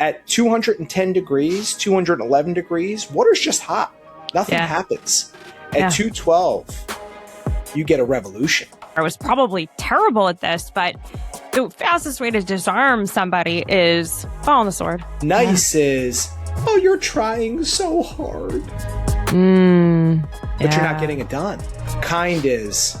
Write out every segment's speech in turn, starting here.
At 210 degrees, 211 degrees, water's just hot. Nothing happens. At 212, you get a revolution. I was probably terrible at this, but the fastest way to disarm somebody is fall on the sword. Nice is, oh, you're trying so hard. But you're not getting it done. Kind is,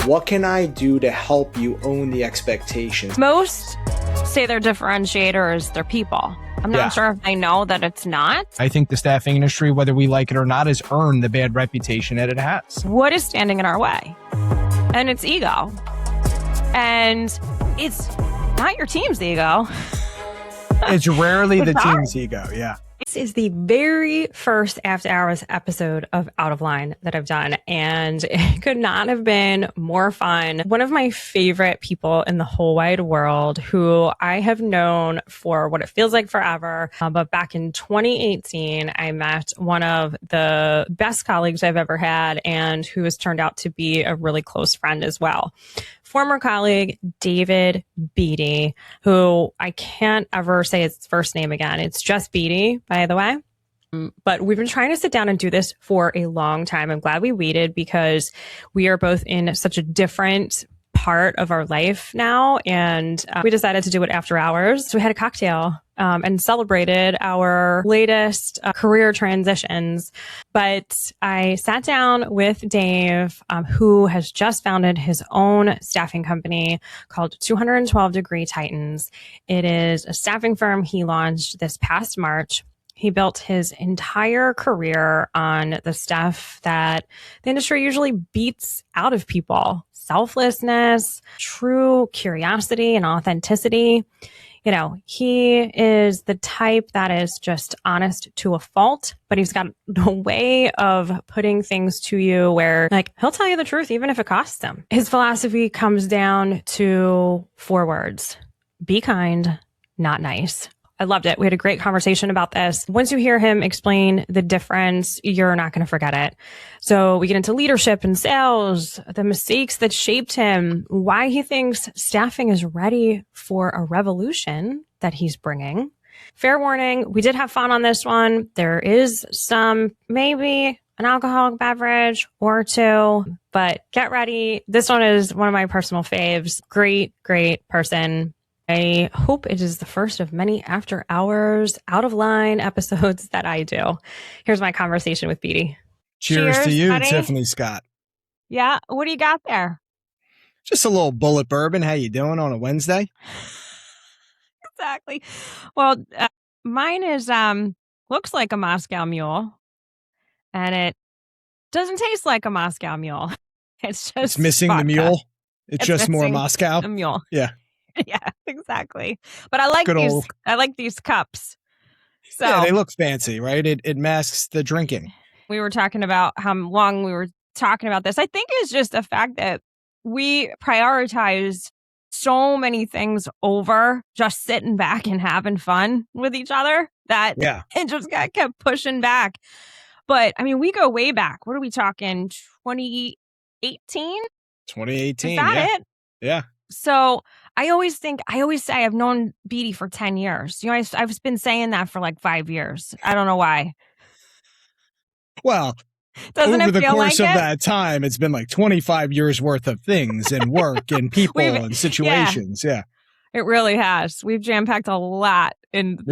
what can I do to help you own the expectations? Most say their differentiator is their people. I'm not sure if they know that it's not. I think the staffing industry, whether we like it or not, has earned the bad reputation that it has. What is standing in our way? And it's ego. And it's not your team's ego. It's rarely the team's ego, This is the very first After Hours episode of Out of Line that I've done, and it could not have been more fun. One of my favorite people in the whole wide world, who I have known for what it feels like forever, but back in 2018, I met one of the best colleagues I've ever had, and who has turned out to be a really close friend as well. Former colleague David Beety, who I can't ever say his first name again. It's just Beety, by the way. But we've been trying to sit down and do this for a long time. I'm glad we waited because we are both in such a different part of our life now. And we decided to do it after hours. So we had a cocktail and celebrated our latest career transitions. But I sat down with Dave, who has just founded his own staffing company called 212 Degree Titans. It is a staffing firm he launched this past March. He built his entire career on the stuff that the industry usually beats out of people: selflessness, true curiosity, and authenticity. You know, he is the type that is just honest to a fault, but he's got a way of putting things to you where, like, he'll tell you the truth even if it costs him. His philosophy comes down to 4 words: be kind, not nice. I loved it. We had a great conversation about this. Once you hear him explain the difference, you're not going to forget it. So we get into leadership and sales, the mistakes that shaped him, why he thinks staffing is ready for a revolution that he's bringing. Fair warning, we did have fun on this one. There is maybe an alcoholic beverage or 2, but get ready. This one is one of my personal faves. Great, great person. I hope it is the first of many After Hours Out of Line episodes that I do. Here's my conversation with Beety. Cheers to you, buddy. Tiffany Scott. Yeah, what do you got there? Just a little bullet bourbon. How you doing on a Wednesday? Exactly. Well, mine is looks like a Moscow Mule, and it doesn't taste like a Moscow Mule. It's missing vodka. the mule. It's just more Moscow. The mule. Yeah. Yeah, exactly. But I like I like these cups. So yeah, they look fancy, right? It masks the drinking. We were talking about how long we were talking about this. I think it's just the fact that we prioritize so many things over just sitting back and having fun with each other that it just kept pushing back. But I mean, we go way back. What are we talking? 2018? 2018. Is that it? Yeah. So I always say I've known Beety for 10 years. You know, I've been saying that for like 5 years. I don't know why. Well, Doesn't over it the feel course like of it? that time, it's been like 25 years worth of things and work and people and situations. Yeah. It really has. We've jam-packed a lot into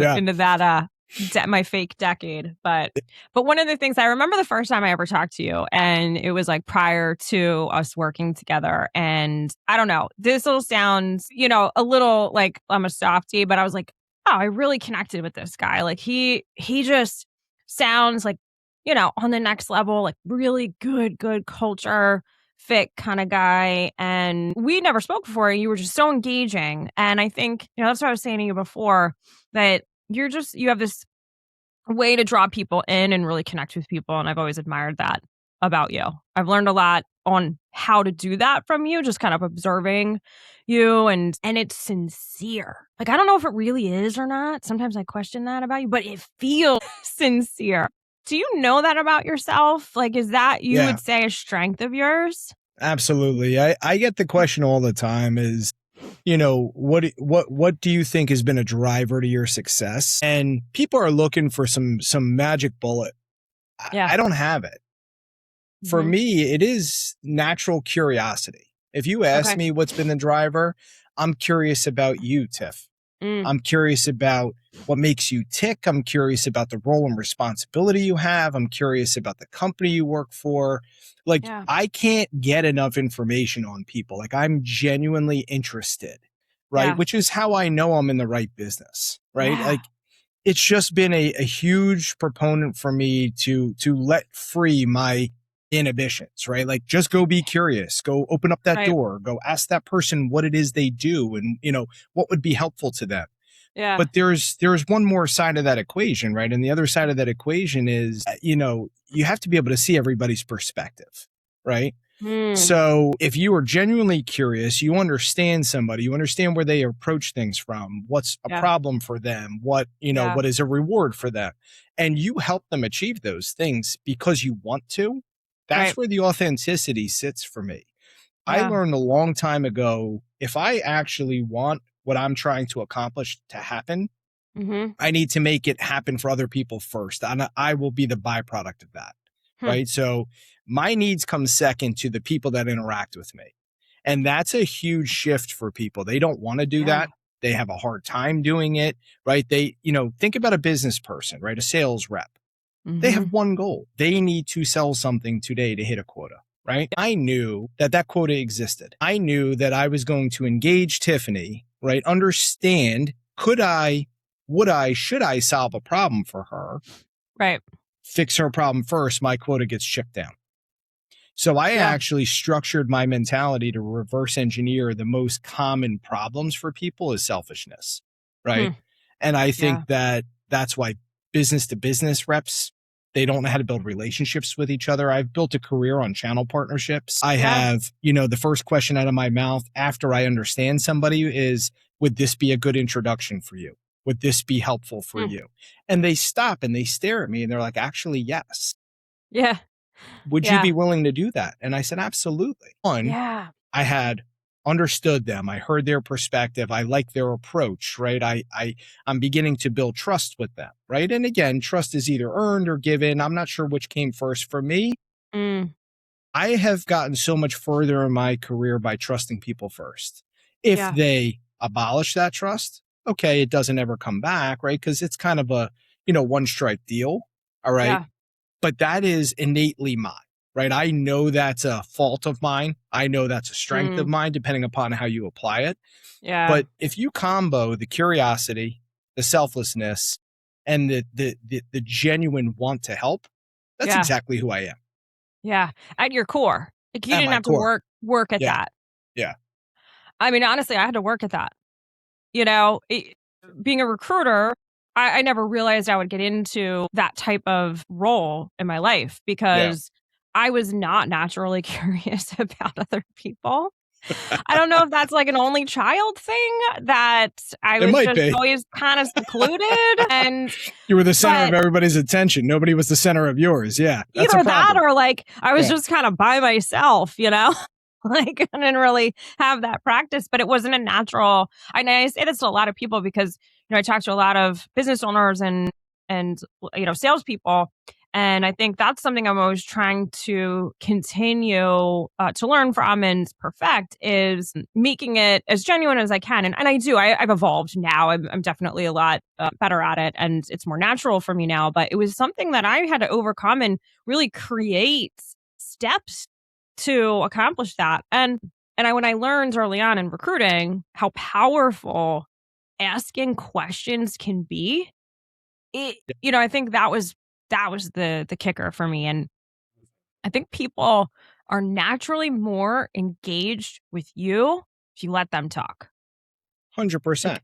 that my fake decade. But one of the things I remember the first time I ever talked to you, and it was like prior to us working together. And I don't know, this will sound, a little like I'm a softie, but I was like, oh, I really connected with this guy. Like he just sounds like, on the next level, like really good culture fit kind of guy. And we never spoke before. You were just so engaging. And I think, that's what I was saying to you before, that you have this way to draw people in and really connect with people. And I've always admired that about you. I've learned a lot on how to do that from you, just kind of observing you. And it's sincere. Like, I don't know if it really is or not. Sometimes I question that about you, but it feels sincere. Do you know that about yourself? Like, is that you would say a strength of yours? Absolutely. I get the question all the time is, what do you think has been a driver to your success? And people are looking for some magic bullet. I don't have it. For me, it is natural curiosity. If you ask me what's been the driver, I'm curious about you, Tiff. I'm curious about what makes you tick. I'm curious about the role and responsibility you have. I'm curious about the company you work for. I can't get enough information on people. I'm genuinely interested, right? Which is how I know I'm in the right business, right? It's just been a huge proponent for me to let free my inhibitions, right? Just go be curious, go open up that door, go ask that person what it is they do and, what would be helpful to them. Yeah. But there's one more side of that equation, right? And the other side of that equation is, you have to be able to see everybody's perspective, right? So if you are genuinely curious, you understand somebody, you understand where they approach things from, what's a problem for them, what is a reward for them, and you help them achieve those things because you want to. That's where the authenticity sits for me. I learned a long time ago, if I actually want what I'm trying to accomplish to happen, I need to make it happen for other people first. And I will be the byproduct of that. Right. So my needs come second to the people that interact with me. And that's a huge shift for people. They don't want to do that. They have a hard time doing it. Right. They, think about a business person, right? A sales rep. They have one goal. They need to sell something today to hit a quota, right? I knew that quota existed. I knew that I was going to engage Tiffany, right? Understand, should I solve a problem for her? Right. Fix her problem first, my quota gets chipped down. So I actually structured my mentality to reverse engineer the most common problems for people is selfishness, right? And I think that's why business to business reps, they don't know how to build relationships with each other. I've built a career on channel partnerships. I have, the first question out of my mouth after I understand somebody is, would this be a good introduction for you? Would this be helpful for you? And they stop and they stare at me and they're like, actually, yes. Yeah. Would you be willing to do that? And I said, absolutely. I had understood them. I heard their perspective. I like their approach, right? I'm beginning to build trust with them, right? And again, trust is either earned or given. I'm not sure which came first for me. I have gotten so much further in my career by trusting people first. If they abolish that trust, okay, it doesn't ever come back, right? Because it's kind of a, one strike deal. All right. Yeah. But that is innately mine, right? I know that's a fault of mine. I know that's a strength of mine, depending upon how you apply it. Yeah. But if you combo the curiosity, the selflessness, and the genuine want to help, that's exactly who I am. Yeah. At your core. You didn't have to work at that. Yeah. I mean, honestly, I had to work at that. Being a recruiter, I never realized I would get into that type of role in my life because I was not naturally curious about other people. I don't know if that's like an only child thing that I was just always kind of secluded and you were the center of everybody's attention. Nobody was the center of yours. Yeah. That's either that or I was just kind of by myself, I didn't really have that practice, but it wasn't a natural. I say this to a lot of people because, I talk to a lot of business owners and salespeople. And I think that's something I'm always trying to continue to learn from and perfect is making it as genuine as I can. And I do. I've evolved now. I'm definitely a lot better at it. And it's more natural for me now. But it was something that I had to overcome and really create steps to accomplish that. And when I learned early on in recruiting how powerful asking questions can be, I think that was the kicker for me. And I think people are naturally more engaged with you if you let them talk. 100%.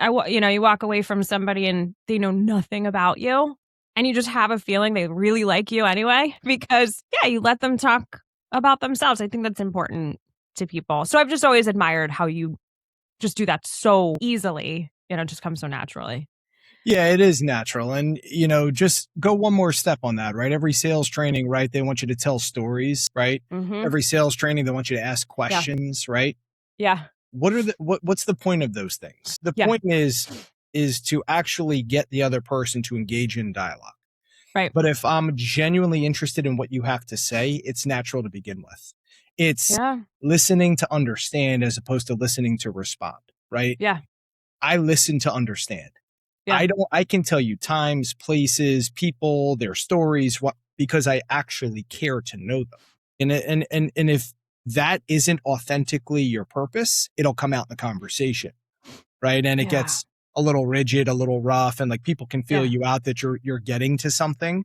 You walk away from somebody and they know nothing about you and you just have a feeling they really like you anyway because you let them talk about themselves. I think that's important to people. So I've just always admired how you just do that so easily. It just comes so naturally. Yeah, it is natural. And, just go one more step on that, right? Every sales training, right? They want you to tell stories, right? Every sales training, they want you to ask questions, right? Yeah. what's the point of those things? The point is to actually get the other person to engage in dialogue. Right. But if I'm genuinely interested in what you have to say, it's natural to begin with. It's listening to understand as opposed to listening to respond, right? Yeah. I listen to understand. Yeah. I can tell you times, places, people, their stories, because I actually care to know them. And if that isn't authentically your purpose, it'll come out in the conversation, right? And it gets a little rigid, a little rough, and like people can feel you out that you're getting to something.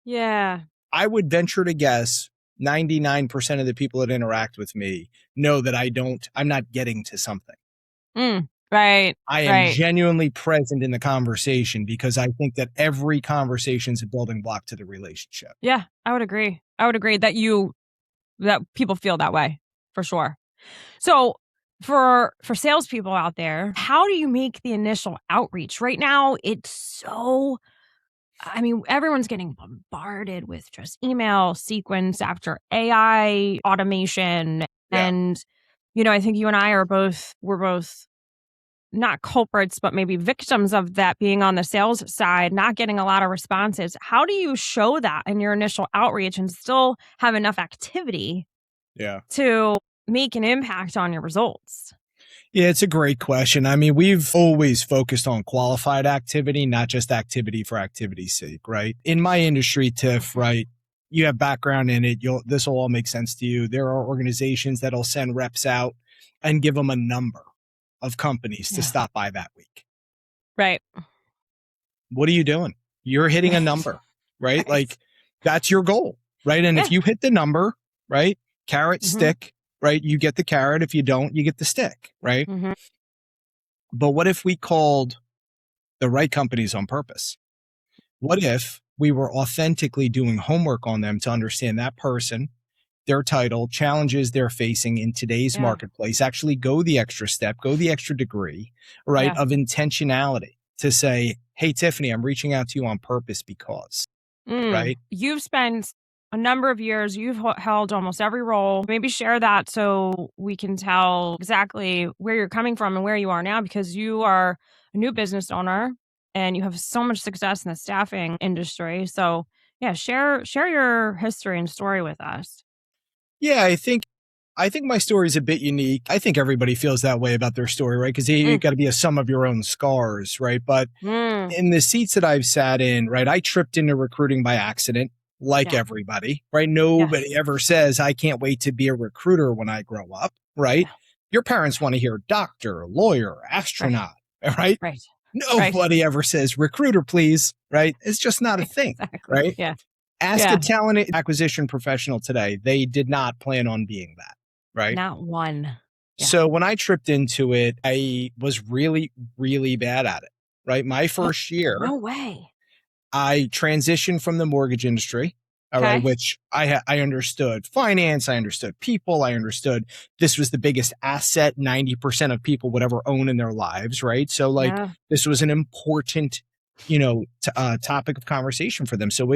Yeah. I would venture to guess 99% of the people that interact with me know that I'm not getting to something. Right. I am genuinely present in the conversation because I think that every conversation is a building block to the relationship. Yeah, I would agree. That people feel that way for sure. So for salespeople out there, how do you make the initial outreach? Right now, everyone's getting bombarded with just email sequence after AI automation. Yeah. And, I think you and I we're both not culprits, but maybe victims of that, being on the sales side, not getting a lot of responses. How do you show that in your initial outreach and still have enough activity to make an impact on your results? Yeah, it's a great question. I mean, we've always focused on qualified activity, not just activity for activity's sake, right? In my industry, Tiff, right, you have background in it. This will all make sense to you. There are organizations that'll send reps out and give them a number of companies to stop by that week. Right. What are you doing? You're hitting a number, right? Like that's your goal, right? And if you hit the number, right? Carrot, stick, right? You get the carrot. If you don't, you get the stick, right? Mm-hmm. But what if we called the right companies on purpose? What if we were authentically doing homework on them to understand that person, their title, challenges they're facing in today's marketplace, actually go the extra step, go the extra degree, right, of intentionality to say, hey, Tiffany, I'm reaching out to you on purpose because, right? You've spent a number of years, you've held almost every role. Maybe share that so we can tell exactly where you're coming from and where you are now, because you are a new business owner and you have so much success in the staffing industry. So share your history and story with us. Yeah, I think my story is a bit unique. I think everybody feels that way about their story, right? Because you got to be a sum of your own scars, right? But in the seats that I've sat in, right, I tripped into recruiting by accident, like everybody, right? Nobody ever says, I can't wait to be a recruiter when I grow up, right? No. Your parents want to hear doctor, lawyer, astronaut, right? Right. Nobody ever says recruiter, please, right? It's just not a thing, right? Yeah. Ask a talent acquisition professional today. They did not plan on being that, right? Not one. Yeah. So when I tripped into it, I was really, really bad at it, right? My first year. No way. I transitioned from the mortgage industry, all right, which I understood finance, I understood people, I understood this was the biggest asset 90% of people would ever own in their lives, right? So this was an important topic of conversation for them. So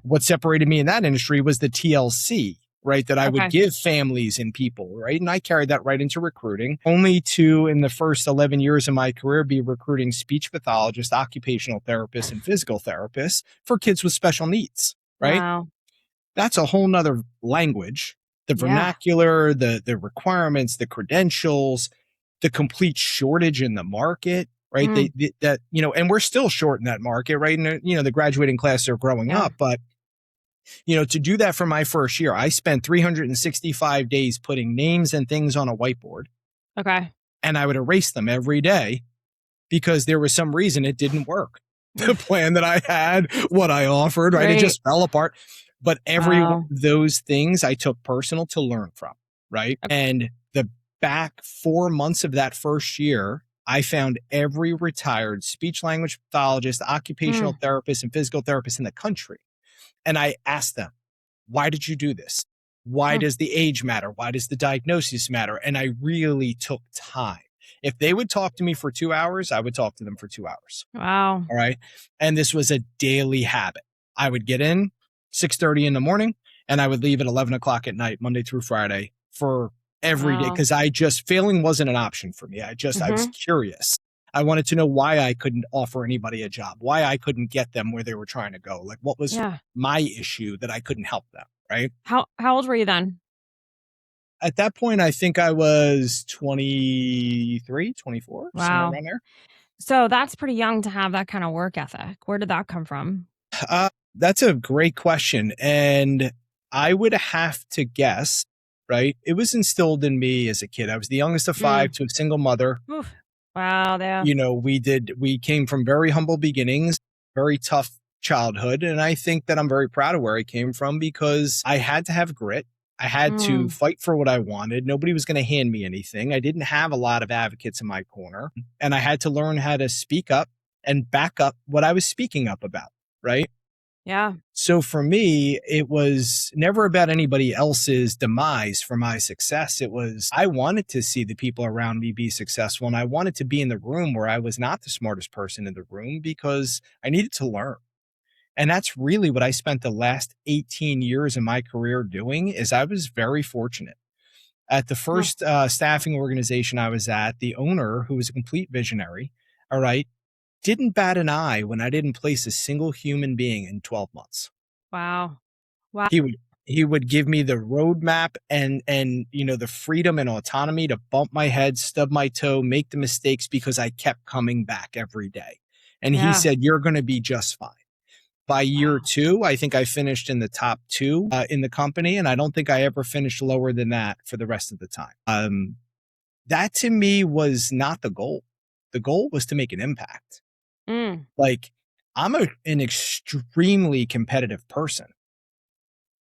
what separated me in that industry was the TLC, right? That I would give families and people, right? And I carried that right into recruiting, only to, in the first 11 years of my career, be recruiting speech pathologists, occupational therapists, and physical therapists for kids with special needs, right? Wow. That's a whole nother language, the vernacular, the requirements, the credentials, the complete shortage in the market. Right. And we're still short in that market. Right. And, the graduating class are growing up. But, to do that for my first year, I spent 365 days putting names and things on a whiteboard. Okay. And I would erase them every day because there was some reason it didn't work. The plan that I had, what I offered, right. It just fell apart. But every one of those things I took personal to learn from. Right. Okay. And the back 4 months of that first year, I found every retired speech language pathologist, occupational therapist, and physical therapist in the country. And I asked them, why did you do this? Why does the age matter? Why does the diagnosis matter? And I really took time. If they would talk to me for 2 hours, I would talk to them for 2 hours. Wow. All right. And this was a daily habit. I would get in 6:30 in the morning and I would leave at 11 o'clock at night, Monday through Friday, for every day because failing wasn't an option for me. I was curious. I wanted to know why I couldn't offer anybody a job, why I couldn't get them where they were trying to go. Like what was my issue that I couldn't help them, right? How old were you then? At that point, I think I was 23, 24, somewhere around there. So that's pretty young to have that kind of work ethic. Where did that come from? That's a great question. And I would have to guess, right? It was instilled in me as a kid. I was the youngest of 5 to a single mother. Oof. Wow. Yeah. You know, we came from very humble beginnings, very tough childhood. And I think that I'm very proud of where I came from because I had to have grit. I had to fight for what I wanted. Nobody was going to hand me anything. I didn't have a lot of advocates in my corner. And I had to learn how to speak up and back up what I was speaking up about. Right. Yeah. So for me, it was never about anybody else's demise for my success. It was, I wanted to see the people around me be successful. And I wanted to be in the room where I was not the smartest person in the room because I needed to learn. And that's really what I spent the last 18 years of my career doing is I was very fortunate. At the first staffing organization I was at, the owner, who was a complete visionary, all right, didn't bat an eye when I didn't place a single human being in 12 months. Wow. He would give me the roadmap and you know the freedom and autonomy to bump my head, stub my toe, make the mistakes because I kept coming back every day. And he said, "You're going to be just fine." By year 2, I think I finished in the top 2 in the company, and I don't think I ever finished lower than that for the rest of the time. That to me was not the goal. The goal was to make an impact. Like I'm an extremely competitive person,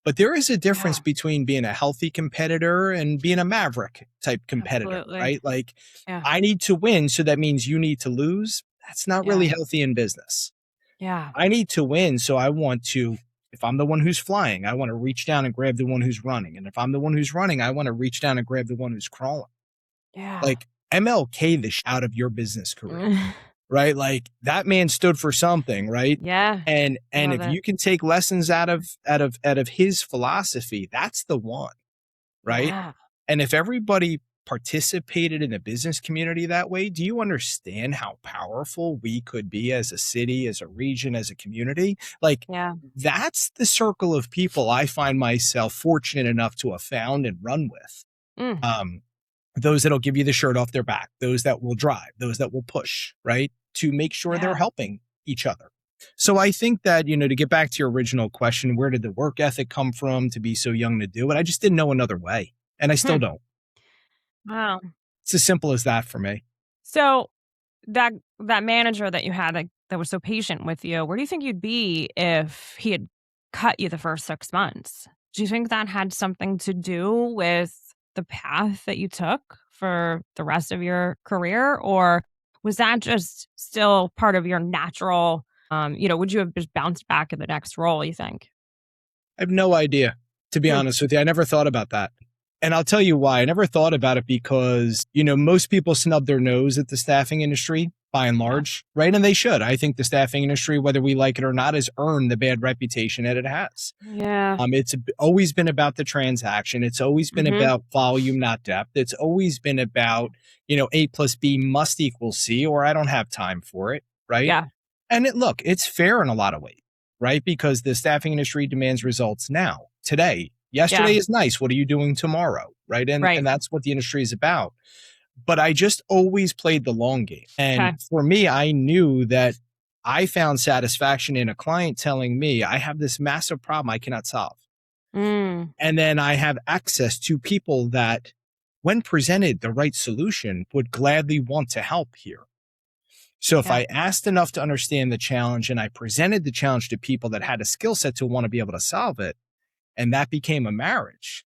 but there is a difference between being a healthy competitor and being a maverick type competitor, right? Like I need to win. So that means you need to lose. That's not really healthy in business. Yeah. I need to win. So I want to, if I'm the one who's flying, I want to reach down and grab the one who's running. And if I'm the one who's running, I want to reach down and grab the one who's crawling. Yeah. Like MLK the out of your business career. Right? Like that man stood for something, right? Yeah. And if you can take lessons out of his philosophy, that's the one, right? Yeah. And if everybody participated in the business community that way, do you understand how powerful we could be as a city, as a region, as a community? Like that's the circle of people I find myself fortunate enough to have found and run with. Those that'll give you the shirt off their back, those that will drive, those that will push, right? To make sure they're helping each other. So I think that, you know, to get back to your original question, where did the work ethic come from to be so young to do it? I just didn't know another way. And I still don't. Wow. It's as simple as that for me. So that manager that you had that was so patient with you, where do you think you'd be if he had cut you the first 6 months? Do you think that had something to do with the path that you took for the rest of your career? Or was that just still part of your natural, would you have just bounced back in the next role, you think? I have no idea, to be honest with you. I never thought about that. And I'll tell you why. I never thought about it because, you know, most people snub their nose at the staffing industry by and large, right? And they should. I think the staffing industry, whether we like it or not, has earned the bad reputation that it has. Yeah. It's always been about the transaction. It's always been about volume, not depth. It's always been about, you know, A plus B must equal C, or I don't have time for it, right? Yeah. And look, it's fair in a lot of ways, right? Because the staffing industry demands results now, today. Yesterday is nice. What are you doing tomorrow? Right. And that's what the industry is about. But I just always played the long game. And for me, I knew that I found satisfaction in a client telling me I have this massive problem I cannot solve. And then I have access to people that, when presented the right solution, would gladly want to help here. So if I asked enough to understand the challenge and I presented the challenge to people that had a skill set to want to be able to solve it, and that became a marriage,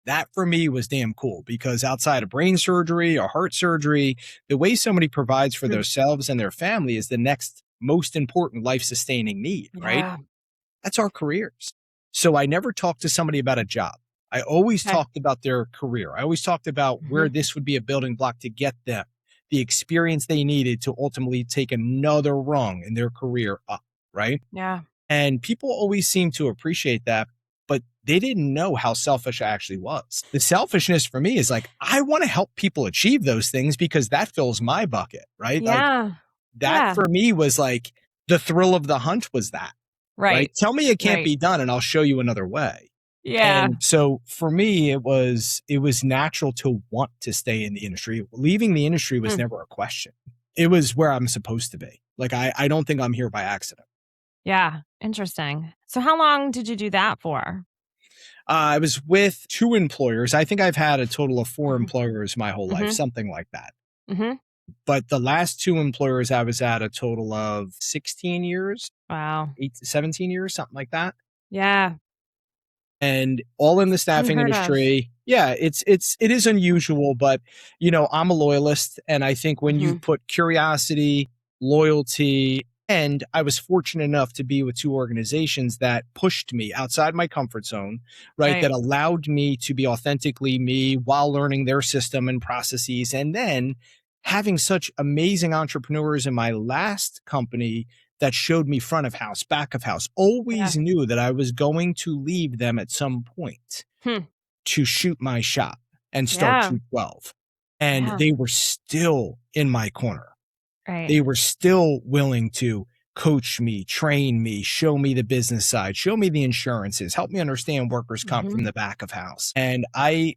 that for me was damn cool, because outside of brain surgery or heart surgery, the way somebody provides for themselves and their family is the next most important life-sustaining need, right? That's our careers. So I never talked to somebody about a job. I always talked about their career. I always talked about where this would be a building block to get them the experience they needed to ultimately take another rung in their career up, right? Yeah. And people always seem to appreciate that. but they didn't know how selfish I actually was. The selfishness for me is like, I want to help people achieve those things because that fills my bucket, right? Yeah. Like that for me was like the thrill of the hunt was that, right? Tell me it can't be done and I'll show you another way. Yeah. And so for me, it was natural to want to stay in the industry. Leaving the industry was never a question. It was where I'm supposed to be. Like, I don't think I'm here by accident. Yeah. Interesting. So how long did you do that for? I was with 2 employers. I think I've had a total of 4 employers my whole life, something like that. But the last 2 employers I was at a total of 16 years. Wow. 17 years, something like that. Yeah. And all in the staffing industry. Yeah, it is unusual, but I'm a loyalist. And I think when you put curiosity, loyalty, and I was fortunate enough to be with 2 organizations that pushed me outside my comfort zone, right? That allowed me to be authentically me while learning their system and processes. And then having such amazing entrepreneurs in my last company that showed me front of house, back of house, always knew that I was going to leave them at some point to shoot my shot and start 212. And they were still in my corner. They were still willing to coach me, train me, show me the business side, show me the insurances, help me understand workers' comp from the back of house. And I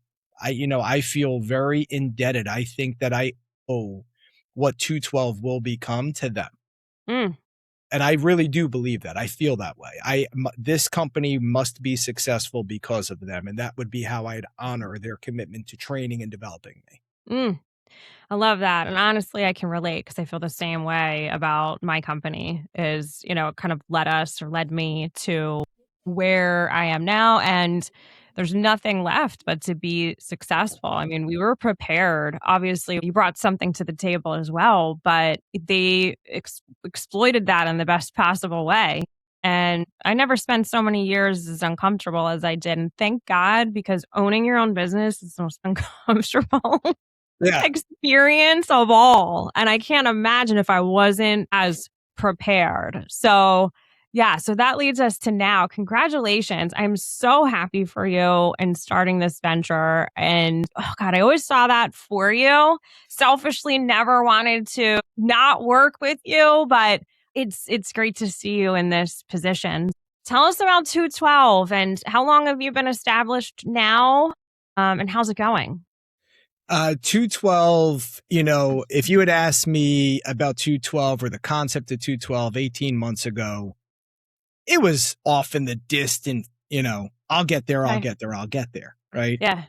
feel very indebted. I think that I owe what 212 will become to them. And I really do believe that. I feel that way. This company must be successful because of them. And that would be how I'd honor their commitment to training and developing me. I love that. And honestly, I can relate because I feel the same way about my company is, it kind of led me to where I am now. And there's nothing left but to be successful. I mean, we were prepared. Obviously, you brought something to the table as well, but they exploited that in the best possible way. And I never spent so many years as uncomfortable as I did. And thank God, because owning your own business is the most uncomfortable experience of all. And I can't imagine if I wasn't as prepared. So that leads us to now. Congratulations. I'm so happy for you in starting this venture. And oh God, I always saw that for you. Selfishly never wanted to not work with you, but it's great to see you in this position. Tell us about 212 and how long have you been established now? And how's it going? 212, if you had asked me about 212 or the concept of 212 18 months ago, it was off in the distant, I'll get there, I'll get there. Right. Yeah.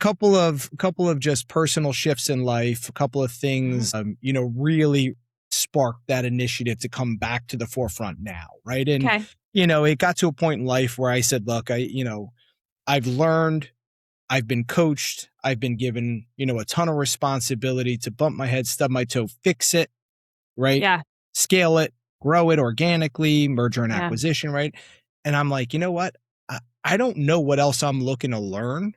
Couple of just personal shifts in life, a couple of things, really sparked that initiative to come back to the forefront now. Right. And, it got to a point in life where I said, look, I've learned, I've been coached, I've been given, a ton of responsibility to bump my head, stub my toe, fix it. Right. Yeah. Scale it. Grow it organically, merger and acquisition, right? And I'm like, you know what? I don't know what else I'm looking to learn.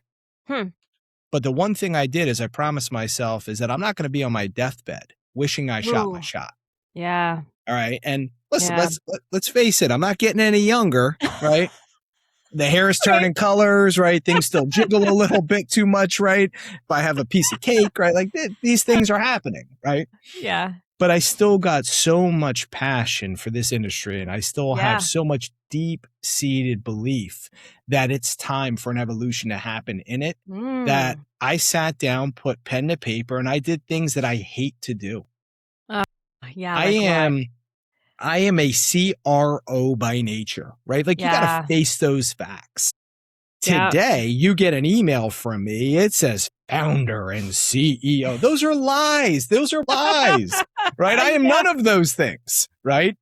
But the one thing I did is I promised myself is that I'm not going to be on my deathbed wishing I shot my shot. Yeah. All right. And listen, let's face it, I'm not getting any younger, right? The hair is turning colors, right? Things still jiggle a little bit too much, right? If I have a piece of cake, right? Like these things are happening, right? Yeah. But I still got so much passion for this industry, and I still have so much deep-seated belief that it's time for an evolution to happen in it, that I sat down, put pen to paper, and I did things that I hate to do. I am a CRO by nature, right? Like you got to face those facts. Today, you get an email from me. It says founder and CEO. Those are lies. Right? I am none of those things, right?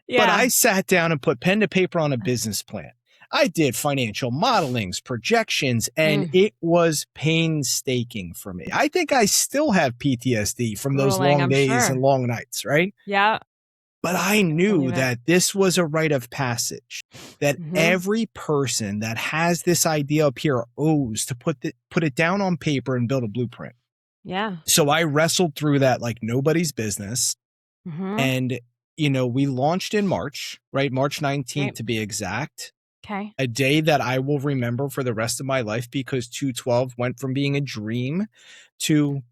Yeah. But I sat down and put pen to paper on a business plan. I did financial modelings, projections, and it was painstaking for me. I think I still have PTSD from those long days and long nights, right? Yeah. But I knew that this was a rite of passage, that every person that has this idea up here owes to put it down on paper and build a blueprint. Yeah. So I wrestled through that like nobody's business. And, we launched in March, right? March 19th to be exact. Okay. A day that I will remember for the rest of my life, because 212 went from being a dream to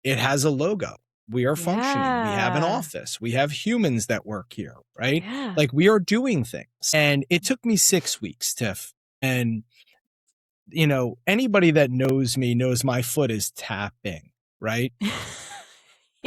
it has a logo. We are functioning. We have an office. We have humans that work here, right? Yeah. Like, we are doing things. And it took me 6 weeks, Tiff. And, anybody that knows me knows my foot is tapping, right?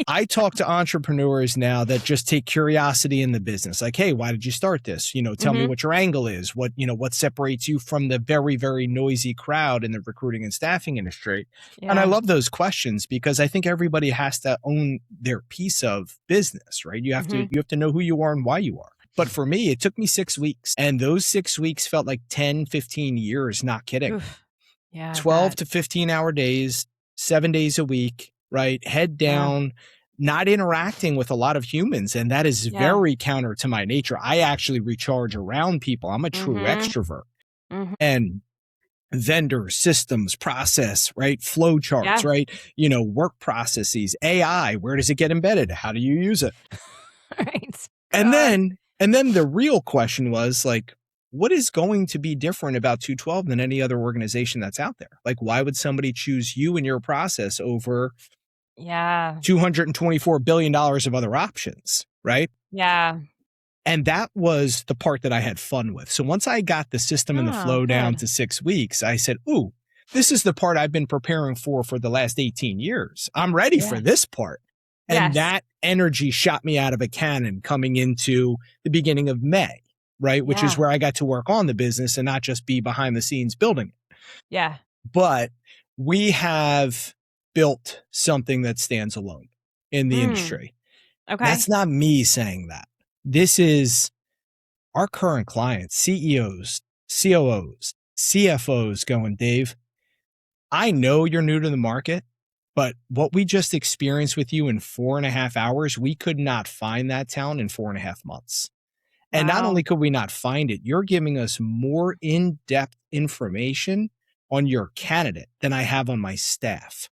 I talk to entrepreneurs now that just take curiosity in the business. Like, hey, why did you start this? Tell me what your angle is. What separates you from the very, very noisy crowd in the recruiting and staffing industry? Yeah. And I love those questions, because I think everybody has to own their piece of business, right? You have to know who you are and why you are. But for me, it took me 6 weeks, and those 6 weeks felt like 10, 15 years, not kidding. Oof. Yeah. 12 to 15-hour days, 7 days a week, right? Head down, not interacting with a lot of humans. And that is very counter to my nature. I actually recharge around people. I'm a true extrovert. And vendors, systems, process, right? Flow charts, right? Work processes, AI, where does it get embedded? How do you use it? Right. And then the real question was, like, what is going to be different about 212 than any other organization that's out there? Like, why would somebody choose you and your process over $224 billion of other options, right? Yeah. And that was the part that I had fun with. So once I got the system and the flow down to 6 weeks, I said, ooh, this is the part I've been preparing for the last 18 years. I'm ready for this part. And that energy shot me out of a cannon coming into the beginning of May, right? Which is where I got to work on the business and not just be behind the scenes building it. Yeah. But we have built something that stands alone in the industry. Okay. That's not me saying that. This is our current clients, CEOs, COOs, CFOs going, Dave, I know you're new to the market, but what we just experienced with you in 4.5 hours, we could not find that talent in 4.5 months. And not only could we not find it, you're giving us more in-depth information on your candidate than I have on my staff.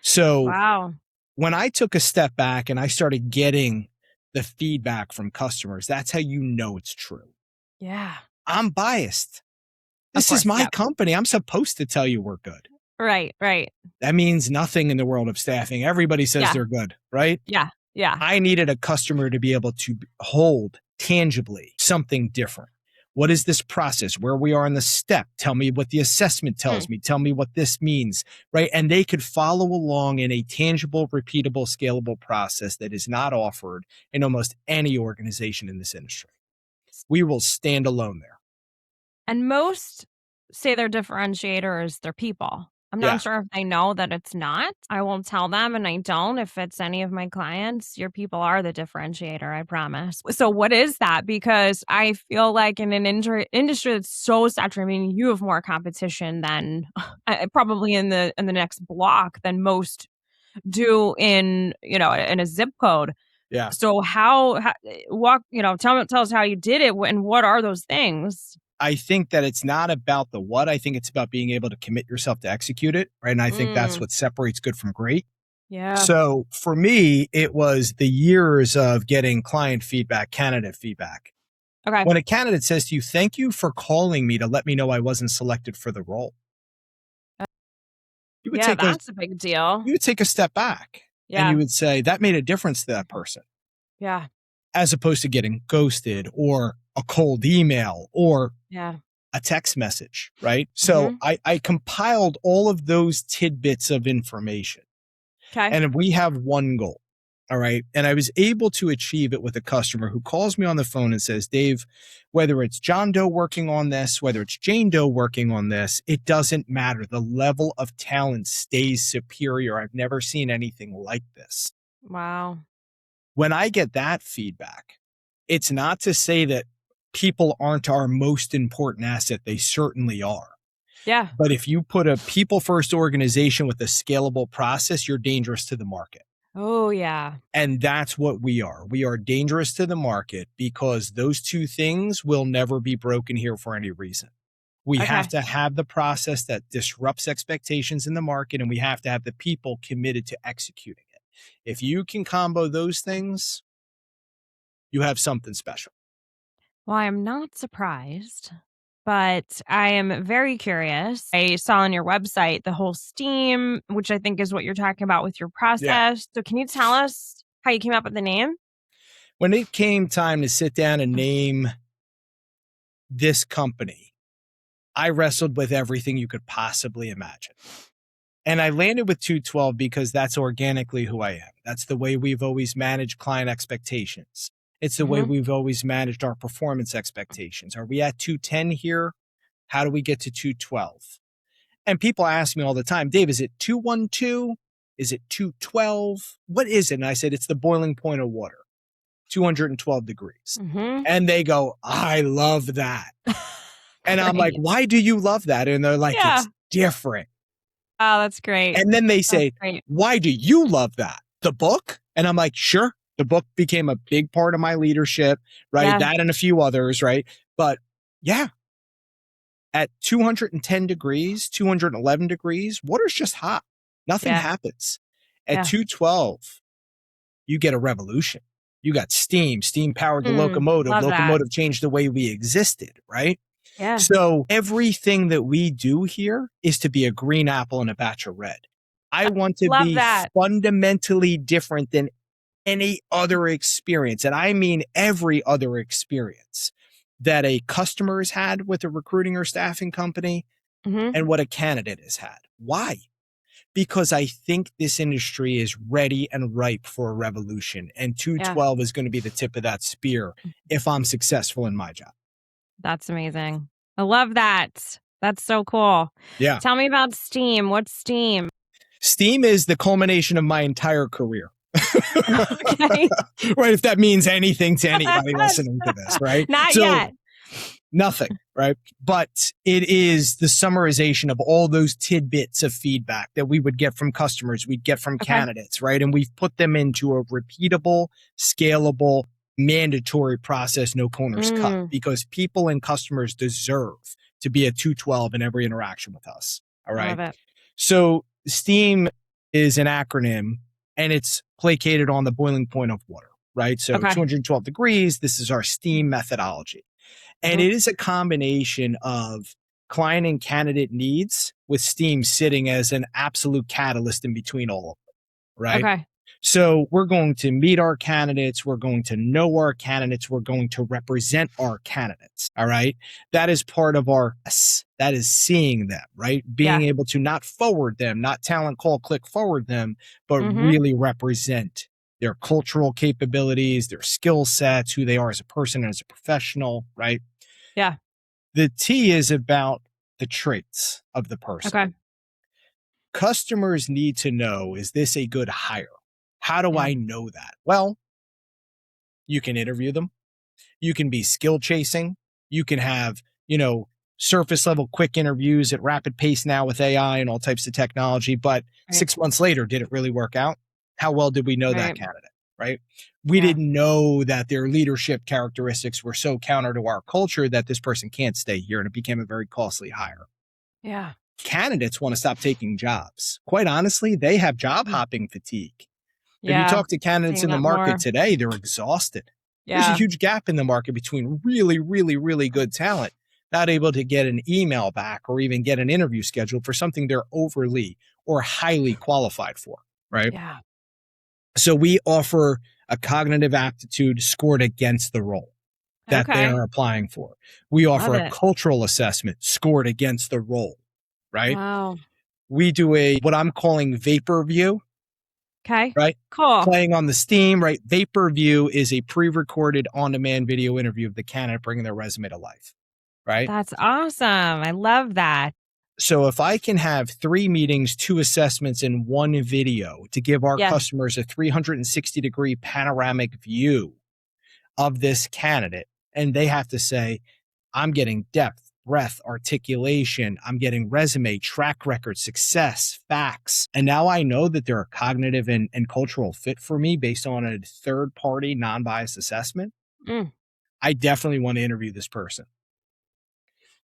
So when I took a step back and I started getting the feedback from customers, that's how you know it's true. Yeah. I'm biased. This is my company. I'm supposed to tell you we're good. Right. That means nothing in the world of staffing. Everybody says they're good, right? Yeah. I needed a customer to be able to hold tangibly something different. What is this process? Where we are in the step? Tell me what the assessment tells me. Tell me what this means, right? And they could follow along in a tangible, repeatable, scalable process that is not offered in almost any organization in this industry. We will stand alone there. And most say their differentiator is their people. I'm not sure if they know that it's not. I won't tell them, and I don't. If it's any of my clients, your people are the differentiator, I promise. So what is that? Because I feel like in an industry that's so saturated, I mean, you have more competition than probably in the next block than most do in a zip code. Yeah. So how tell us how you did it, and what are those things? I think that it's not about the what. I think it's about being able to commit yourself to execute it, right? And I think that's what separates good from great. Yeah. So for me, it was the years of getting client feedback, candidate feedback. Okay. When a candidate says to you, thank you for calling me to let me know I wasn't selected for the role. You would that's a big deal. You would take a step back and you would say, that made a difference to that person. Yeah. As opposed to getting ghosted or a cold email or a text message, right? So I compiled all of those tidbits of information. Okay. And we have one goal. All right. And I was able to achieve it with a customer who calls me on the phone and says, Dave, whether it's John Doe working on this, whether it's Jane Doe working on this, it doesn't matter. The level of talent stays superior. I've never seen anything like this. Wow. When I get that feedback, it's not to say that people aren't our most important asset. They certainly are. Yeah. But if you put a people first organization with a scalable process, you're dangerous to the market. Oh, yeah. And that's what we are. We are dangerous to the market because those two things will never be broken here for any reason. We have to have the process that disrupts expectations in the market, and we have to have the people committed to executing it. If you can combo those things, you have something special. Well, I'm not surprised, but I am very curious. I saw on your website the whole STEAM, which I think is what you're talking about with your process. Yeah. So can you tell us how you came up with the name? When it came time to sit down and name this company, I wrestled with everything you could possibly imagine. And I landed with 212 because that's organically who I am. That's the way we've always managed client expectations. It's the way we've always managed our performance expectations. Are we at 210 here? How do we get to 212? And people ask me all the time, Dave, is it 212? Is it 212? What is it? And I said, it's the boiling point of water, 212 degrees. And they go, I love that. And I'm like, why do you love that? And they're like, it's different. Oh, that's great. And then they say, why do you love that? The book? And I'm like, sure. The book became a big part of my leadership, right? Yeah. That and a few others, right? But yeah, at 210 degrees, 211 degrees, water's just hot. Nothing happens. At 212, you get a revolution. You got steam. Steam powered the locomotive. Locomotive changed the way we existed, right? Yeah. So everything that we do here is to be a green apple and a batch of red. I want to be fundamentally different than any other experience. And I mean every other experience that a customer has had with a recruiting or staffing company and what a candidate has had. Why? Because I think this industry is ready and ripe for a revolution. And 212 is going to be the tip of that spear if I'm successful in my job. That's amazing. I love that. That's so cool. Yeah. Tell me about STEAM. What's STEAM? STEAM is the culmination of my entire career. Okay. Right. If that means anything to anybody listening to this, right? Not yet. Nothing, right? But it is the summarization of all those tidbits of feedback that we would get from customers, we'd get from candidates, right? And we've put them into a repeatable, scalable, mandatory process, no corners cut, because people and customers deserve to be at 212 in every interaction with us. All right. Love it. So STEAM is an acronym and it's placated on the boiling point of water, right? So 212 degrees, this is our STEAM methodology. And it is a combination of client and candidate needs with STEAM sitting as an absolute catalyst in between all of them, right? Okay. So we're going to meet our candidates. We're going to know our candidates. We're going to represent our candidates. All right. That is part of our, that is seeing them, right? Being able to not forward them, not talent call, click forward them, but really represent their cultural capabilities, their skill sets, who they are as a person and as a professional, right? Yeah. The T is about the traits of the person. Okay. Customers need to know, is this a good hire? How do I know that? Well, you can interview them. You can be skill chasing. You can have, surface level quick interviews at rapid pace now with AI and all types of technology. But 6 months later, did it really work out? How well did we know that candidate? Right? We didn't know that their leadership characteristics were so counter to our culture that this person can't stay here. And it became a very costly hire. Yeah. Candidates want to stop taking jobs. Quite honestly, they have job hopping fatigue. If you talk to candidates in the market today, they're exhausted. There's a huge gap in the market between really, really, really good talent, not able to get an email back or even get an interview scheduled for something they're overly or highly qualified for, right? Yeah. So we offer a cognitive aptitude scored against the role that they are applying for. We offer a cultural assessment scored against the role, right? Wow. We do what I'm calling vapor view. Okay. Right. Cool. Playing on the Steam, right? Vapor view is a pre-recorded on-demand video interview of the candidate bringing their resume to life. Right. That's awesome. I love that. So if I can have 3 meetings, 2 assessments in one video to give our customers a 360-degree panoramic view of this candidate, and they have to say, I'm getting depth, breadth, articulation. I'm getting resume, track record, success, facts. And now I know that they're a cognitive and cultural fit for me based on a third-party, non-biased assessment. I definitely want to interview this person.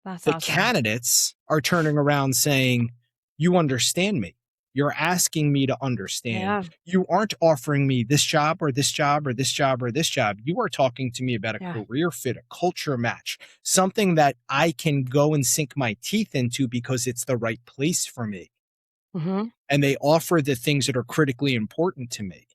That's the awesome. candidates are turning around saying, you understand me. You're asking me to understand. You aren't offering me this job or this job or this job or this job. You are talking to me about a career fit, a culture match, something that I can go and sink my teeth into because it's the right place for me. And they offer the things that are critically important to me.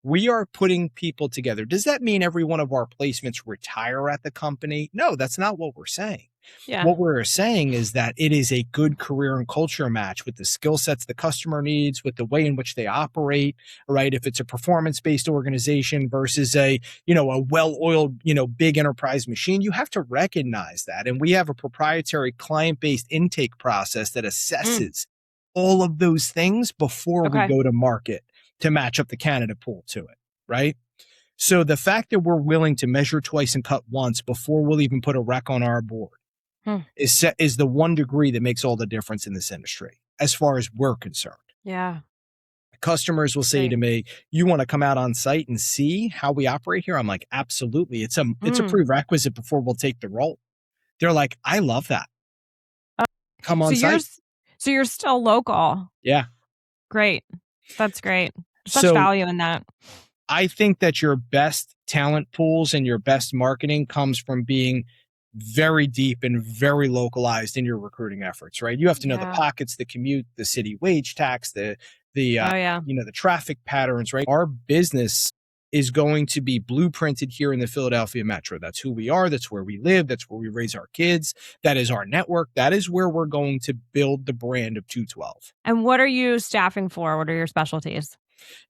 We are putting people together. Does that mean every one of our placements retire at the company? No, that's not what we're saying. What we're saying is that it is a good career and culture match with the skill sets the customer needs, with the way in which they operate, right? If it's a performance-based organization versus a well-oiled, big enterprise machine, you have to recognize that. And we have a proprietary client-based intake process that assesses all of those things before we go to market to match up the candidate pool to it, right? So the fact that we're willing to measure twice and cut once before we'll even put a rec on our board is the 1 degree that makes all the difference in this industry, as far as we're concerned. Yeah. Customers will say to me, you want to come out on site and see how we operate here? I'm like, absolutely. It's a prerequisite before we'll take the role. They're like, I love that. Come on site. So you're still local. Yeah. Great. That's great. Such value in that. I think that your best talent pools and your best marketing comes from being very deep and very localized in your recruiting efforts, right? You have to know the pockets, the commute, the city wage tax, the traffic patterns, right? Our business is going to be blueprinted here in the Philadelphia metro. That's who we are. That's where we live. That's where we raise our kids. That is our network. That is where we're going to build the brand of 212. And what are you staffing for? What are your specialties?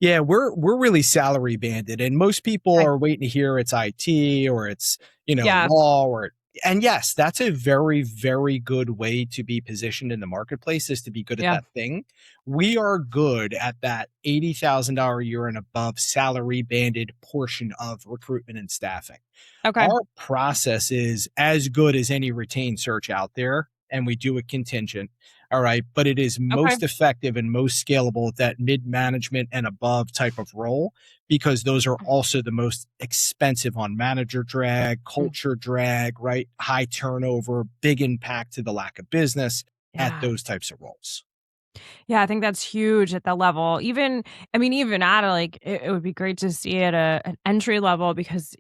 Yeah, we're really salary banded, and most people are waiting to hear it's IT or it's, law and yes, that's a very, very good way to be positioned in the marketplace, is to be good at that thing. We are good at that $80,000 a year and above salary banded portion of recruitment and staffing. Our process is as good as any retained search out there, and we do a contingent. All right. But it is most effective and most scalable at that mid-management and above type of role, because those are also the most expensive on manager drag, culture drag, right? High turnover, big impact to the lack of business at those types of roles. Yeah, I think that's huge at that level. Even at it would be great to see at an entry level, because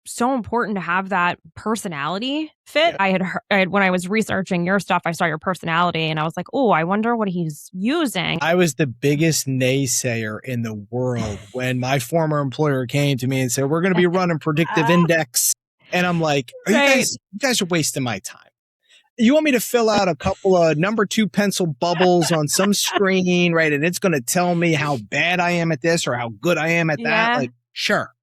so important to have that personality fit. I had when I was researching your stuff, I saw your personality and I was like, oh, I wonder what he's using. I was the biggest naysayer in the world when my former employer came to me and said, we're going to be running predictive index. And I'm like, you guys are wasting my time. You want me to fill out a couple of number 2 pencil bubbles on some screen, right? And it's going to tell me how bad I am at this or how good I am at that. Like, sure.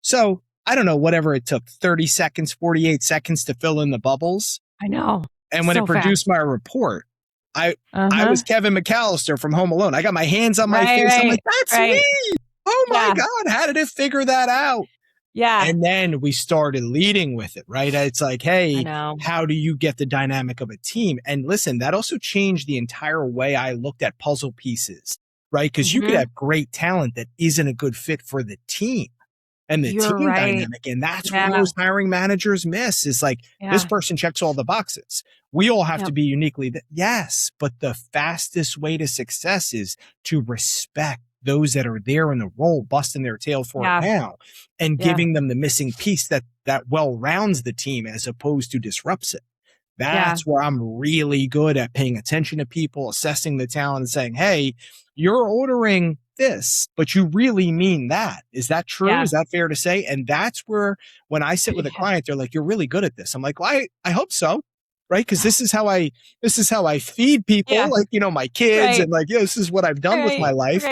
So I don't know, whatever it took, 30 seconds, 48 seconds to fill in the bubbles. I know. And when it produced my report, I was Kevin McAllister from Home Alone. I got my hands on my face. I'm like, that's me. Oh my God. How did it figure that out? Yeah. And then we started leading with it, right? It's like, hey, how do you get the dynamic of a team? And listen, that also changed the entire way I looked at puzzle pieces, right? Because you could have great talent that isn't a good fit for the team. And the team dynamic. And that's where most hiring managers miss, is like, this person checks all the boxes. We all have to be uniquely. Yes. But the fastest way to success is to respect those that are there in the role, busting their tail for it now, and giving them the missing piece that well rounds the team as opposed to disrupts it. That's where I'm really good at paying attention to people, assessing the talent and saying, hey, you're ordering this, but you really mean that. Is that true? Is that fair to say? And that's where, when I sit with a client, they're like, you're really good at this. I'm like, well, I hope so. Right. Cause this is how I feed people, like, my kids and like, this is what I've done with my life.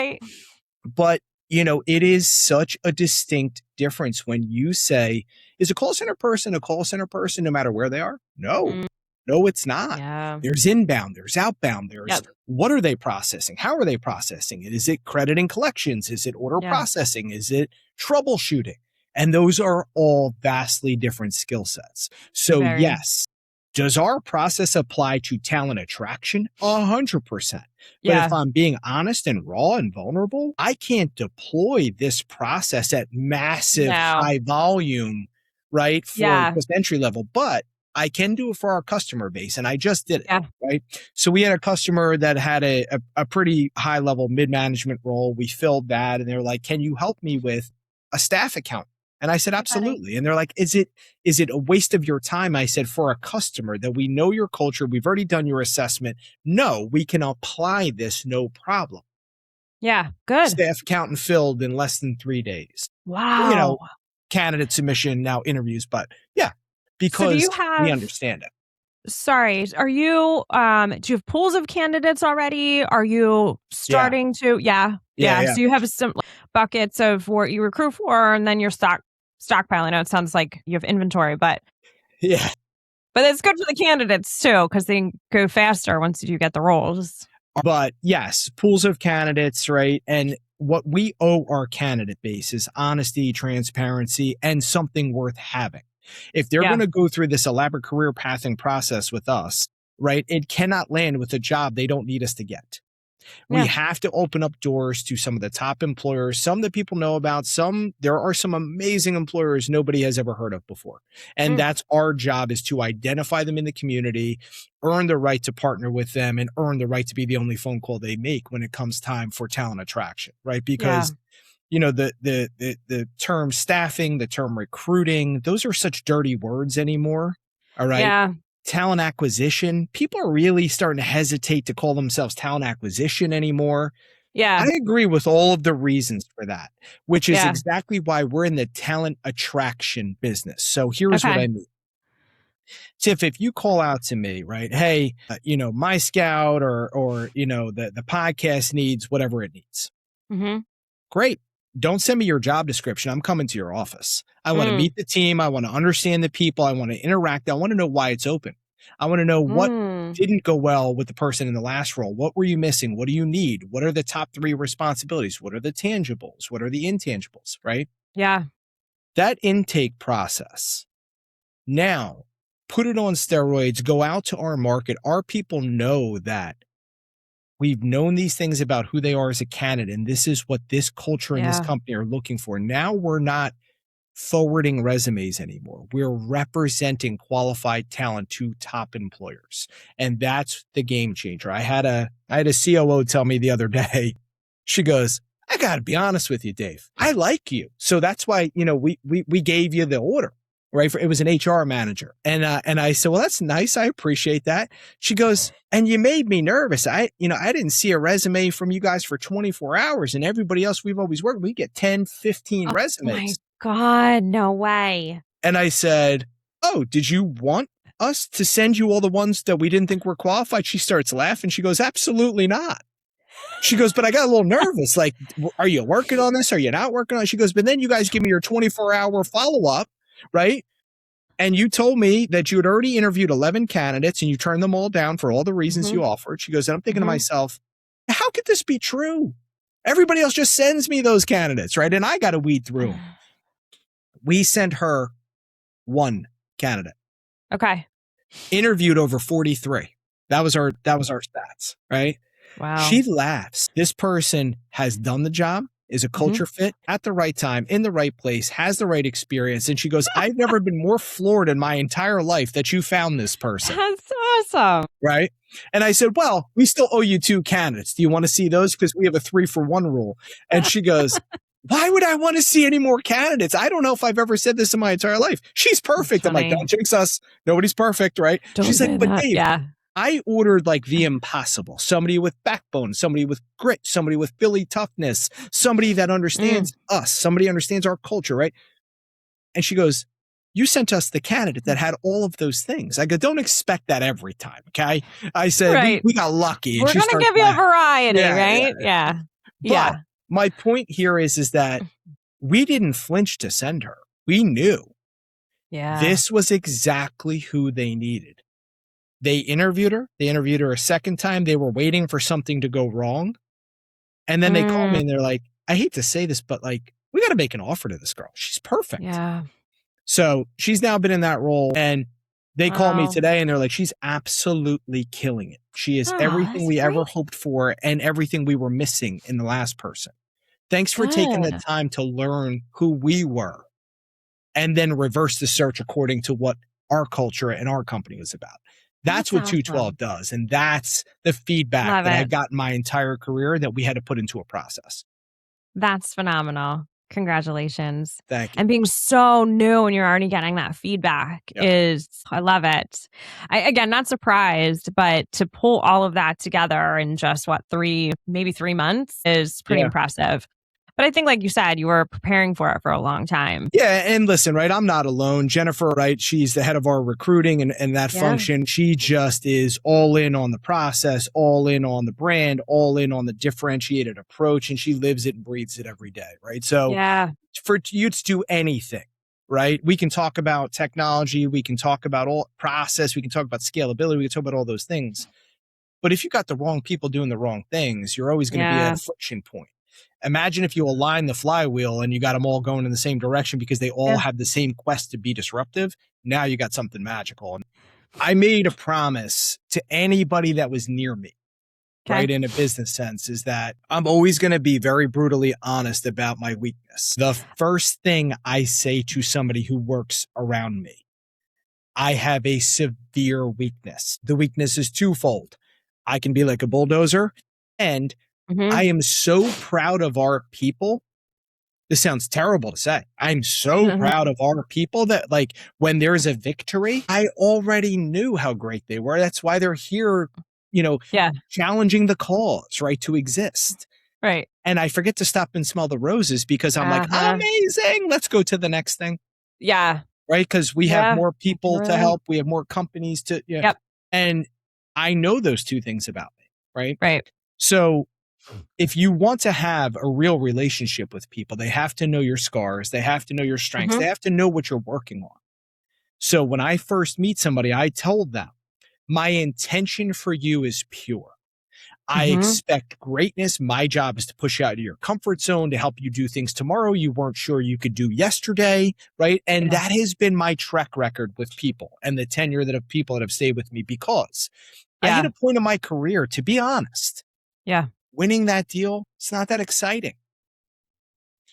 But, it is such a distinct difference when you say, is a call center person no matter where they are? No. No, it's not. Yeah. There's inbound, there's outbound, there's what are they processing? How are they processing it? Is it credit and collections? Is it order processing? Is it troubleshooting? And those are all vastly different skill sets. So yes, does our process apply to talent attraction? 100%. But if I'm being honest and raw and vulnerable, I can't deploy this process at massive high volume, right? For just entry level. But I can do it for our customer base. And I just did it. Yeah. Right. So we had a customer that had a pretty high level mid-management role. We filled that and they were like, can you help me with a staff account? And I said, absolutely. And they're like, is it a waste of your time? I said, for a customer that we know your culture, we've already done your assessment. No, we can apply this. No problem. Yeah. Good. Staff accountant filled in less than 3 days. Wow. Candidate submission, now interviews, but yeah, because we understand it. Sorry, are you, do you have pools of candidates already? Are you starting to? Yeah. So you have some buckets of what you recruit for and then you're stockpiling. I know it sounds like you have inventory, but yeah. But it's good for the candidates too, because they can go faster once you get the roles. But yes, pools of candidates, right? And what we owe our candidate base is honesty, transparency, and something worth having. If they're going to go through this elaborate career pathing process with us, right, it cannot land with a job they don't need us to get. We have to open up doors to some of the top employers, some that people know about. There are some amazing employers nobody has ever heard of before. And that's our job, is to identify them in the community, earn the right to partner with them, and earn the right to be the only phone call they make when it comes time for talent attraction, right? Because you know, the term staffing, the term recruiting, those are such dirty words anymore. All right. Yeah. Talent acquisition, people are really starting to hesitate to call themselves talent acquisition anymore. Yeah. I agree with all of the reasons for that, which is exactly why we're in the talent attraction business. So here's what I mean. Tiff, if you call out to me, right, hey, you know, my scout or you know, the podcast needs whatever it needs. Great. Don't send me your job description. I'm coming to your office. I want to meet the team. I want to understand the people. I want to interact. I want to know why it's open. I want to know what didn't go well with the person in the last role. What were you missing? What do you need? What are the top 3 responsibilities? What are the tangibles? What are the intangibles? Right? Yeah. That intake process. Now, put it on steroids. Go out to our market. Our people know that we've known these things about who they are as a candidate, and this is what this culture and this company are looking for. Now we're not forwarding resumes anymore. We're representing qualified talent to top employers. And that's the game changer. I had a COO tell me the other day, she goes, I got to be honest with you, Dave. I like you. So that's why, you know, we gave you the order. Right. It was an HR manager. And I said, well, that's nice. I appreciate that. She goes, and you made me nervous. I didn't see a resume from you guys for 24 hours and everybody else we've always worked. We get 10, 15 resumes. My God, no way. And I said, oh, did you want us to send you all the ones that we didn't think were qualified? She starts laughing. She goes, absolutely not. She goes, but I got a little nervous. Like, are you working on this? Are you not working on it? She goes, but then you guys give me your 24-hour follow-up. Right. And you told me that you had already interviewed 11 candidates and you turned them all down for all the reasons you offered. She goes, and I'm thinking to myself, how could this be true? Everybody else just sends me those candidates. Right. And I got to weed through them. We sent her 1 candidate. Okay. Interviewed over 43. That was our stats. Right. Wow. She laughs. This person has done the job, is a culture fit at the right time, in the right place, has the right experience. And she goes, I've never been more floored in my entire life that you found this person. That's awesome. Right. And I said, well, we still owe you 2 candidates. Do you want to see those? Because we have a 3-for-1 rule. And she goes, why would I want to see any more candidates? I don't know if I've ever said this in my entire life. She's perfect. I'm like, don't jinx us. Nobody's perfect. Right. She's like, but Dave, I ordered like the impossible, somebody with backbone, somebody with grit, somebody with Philly toughness, somebody that understands us, somebody understands our culture, right? And she goes, you sent us the candidate that had all of those things. I go, don't expect that every time, okay? I said, we got lucky. We're going to give you a variety, right? Yeah. But my point here is that we didn't flinch to send her. We knew this was exactly who they needed. They interviewed her. They interviewed her a second time. They were waiting for something to go wrong. And then they called me and they're like, I hate to say this, but like, we got to make an offer to this girl. She's perfect. Yeah. So she's now been in that role. And they called me today and they're like, she's absolutely killing it. She is everything we ever hoped for and everything we were missing in the last person. Thanks for taking the time to learn who we were and then reverse the search according to what our culture and our company was about. That's what awesome. 212 does. And that's the feedback that I've gotten my entire career that we had to put into a process. That's phenomenal. Congratulations. Thank you. And being so new and you're already getting that feedback I love it. Again, not surprised, but to pull all of that together in just maybe 3 months is pretty impressive. But I think, like you said, you were preparing for it for a long time. Yeah. And listen, right, I'm not alone. Jennifer, right, she's the head of our recruiting and that function. She just is all in on the process, all in on the brand, all in on the differentiated approach. And she lives it and breathes it every day, right? So for you to do anything, right, we can talk about technology, we can talk about all process, we can talk about scalability, we can talk about all those things. But if you got the wrong people doing the wrong things, you're always going to be at a friction point. Imagine if you align the flywheel and you got them all going in the same direction because they all have the same quest to be disruptive. Now you got something magical. And I made a promise to anybody that was near me, right, in a business sense, is that I'm always going to be very brutally honest about my weakness. The first thing I say to somebody who works around me, I have a severe weakness. The weakness is twofold. I can be like a bulldozer, and I am so proud of our people. This sounds terrible to say. I'm so proud of our people that, like, when there's a victory, I already knew how great they were. That's why they're here, challenging the cause, right, to exist. Right. And I forget to stop and smell the roses because I'm like, amazing. Let's go to the next thing. Yeah. Right. Because we have more people to help. We have more companies to, and I know those two things about me. Right. Right. So if you want to have a real relationship with people, they have to know your scars. They have to know your strengths. They have to know what you're working on. So when I first meet somebody, I told them, my intention for you is pure. I expect greatness. My job is to push you out of your comfort zone, to help you do things tomorrow you weren't sure you could do yesterday, right? And that has been my track record with people and the tenure that of people that have stayed with me, because I hit a point in my career, to be honest. Winning that deal, it's not that exciting.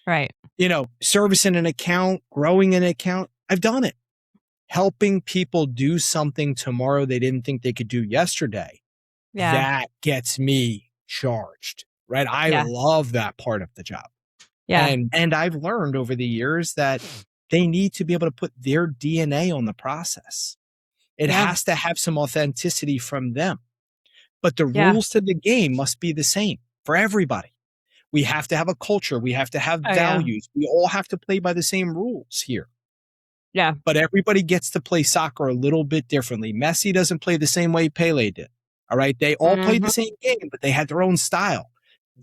Right. Servicing an account, growing an account, I've done it. Helping people do something tomorrow they didn't think they could do yesterday. That gets me charged, right? I love that part of the job. And I've learned over the years that they need to be able to put their DNA on the process. It has to have some authenticity from them. But the rules to the game must be the same for everybody. We have to have a culture. We have to have values. We all have to play by the same rules here. But everybody gets to play soccer a little bit differently. Messi doesn't play the same way Pele did. All right. They all played the same game, but they had their own style.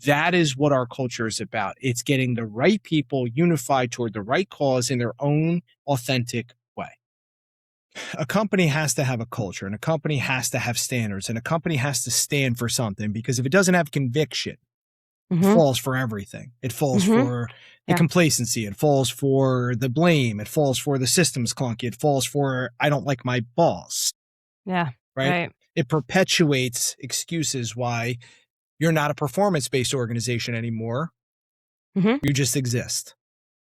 That is what our culture is about. It's getting the right people unified toward the right cause in their own authentic way. A company has to have a culture, and a company has to have standards, and a company has to stand for something, because if it doesn't have conviction, it falls for everything. It falls for the complacency. It falls for the blame. It falls for the system's clunky. It falls for, I don't like my boss. Right? It perpetuates excuses why you're not a performance-based organization anymore. You just exist.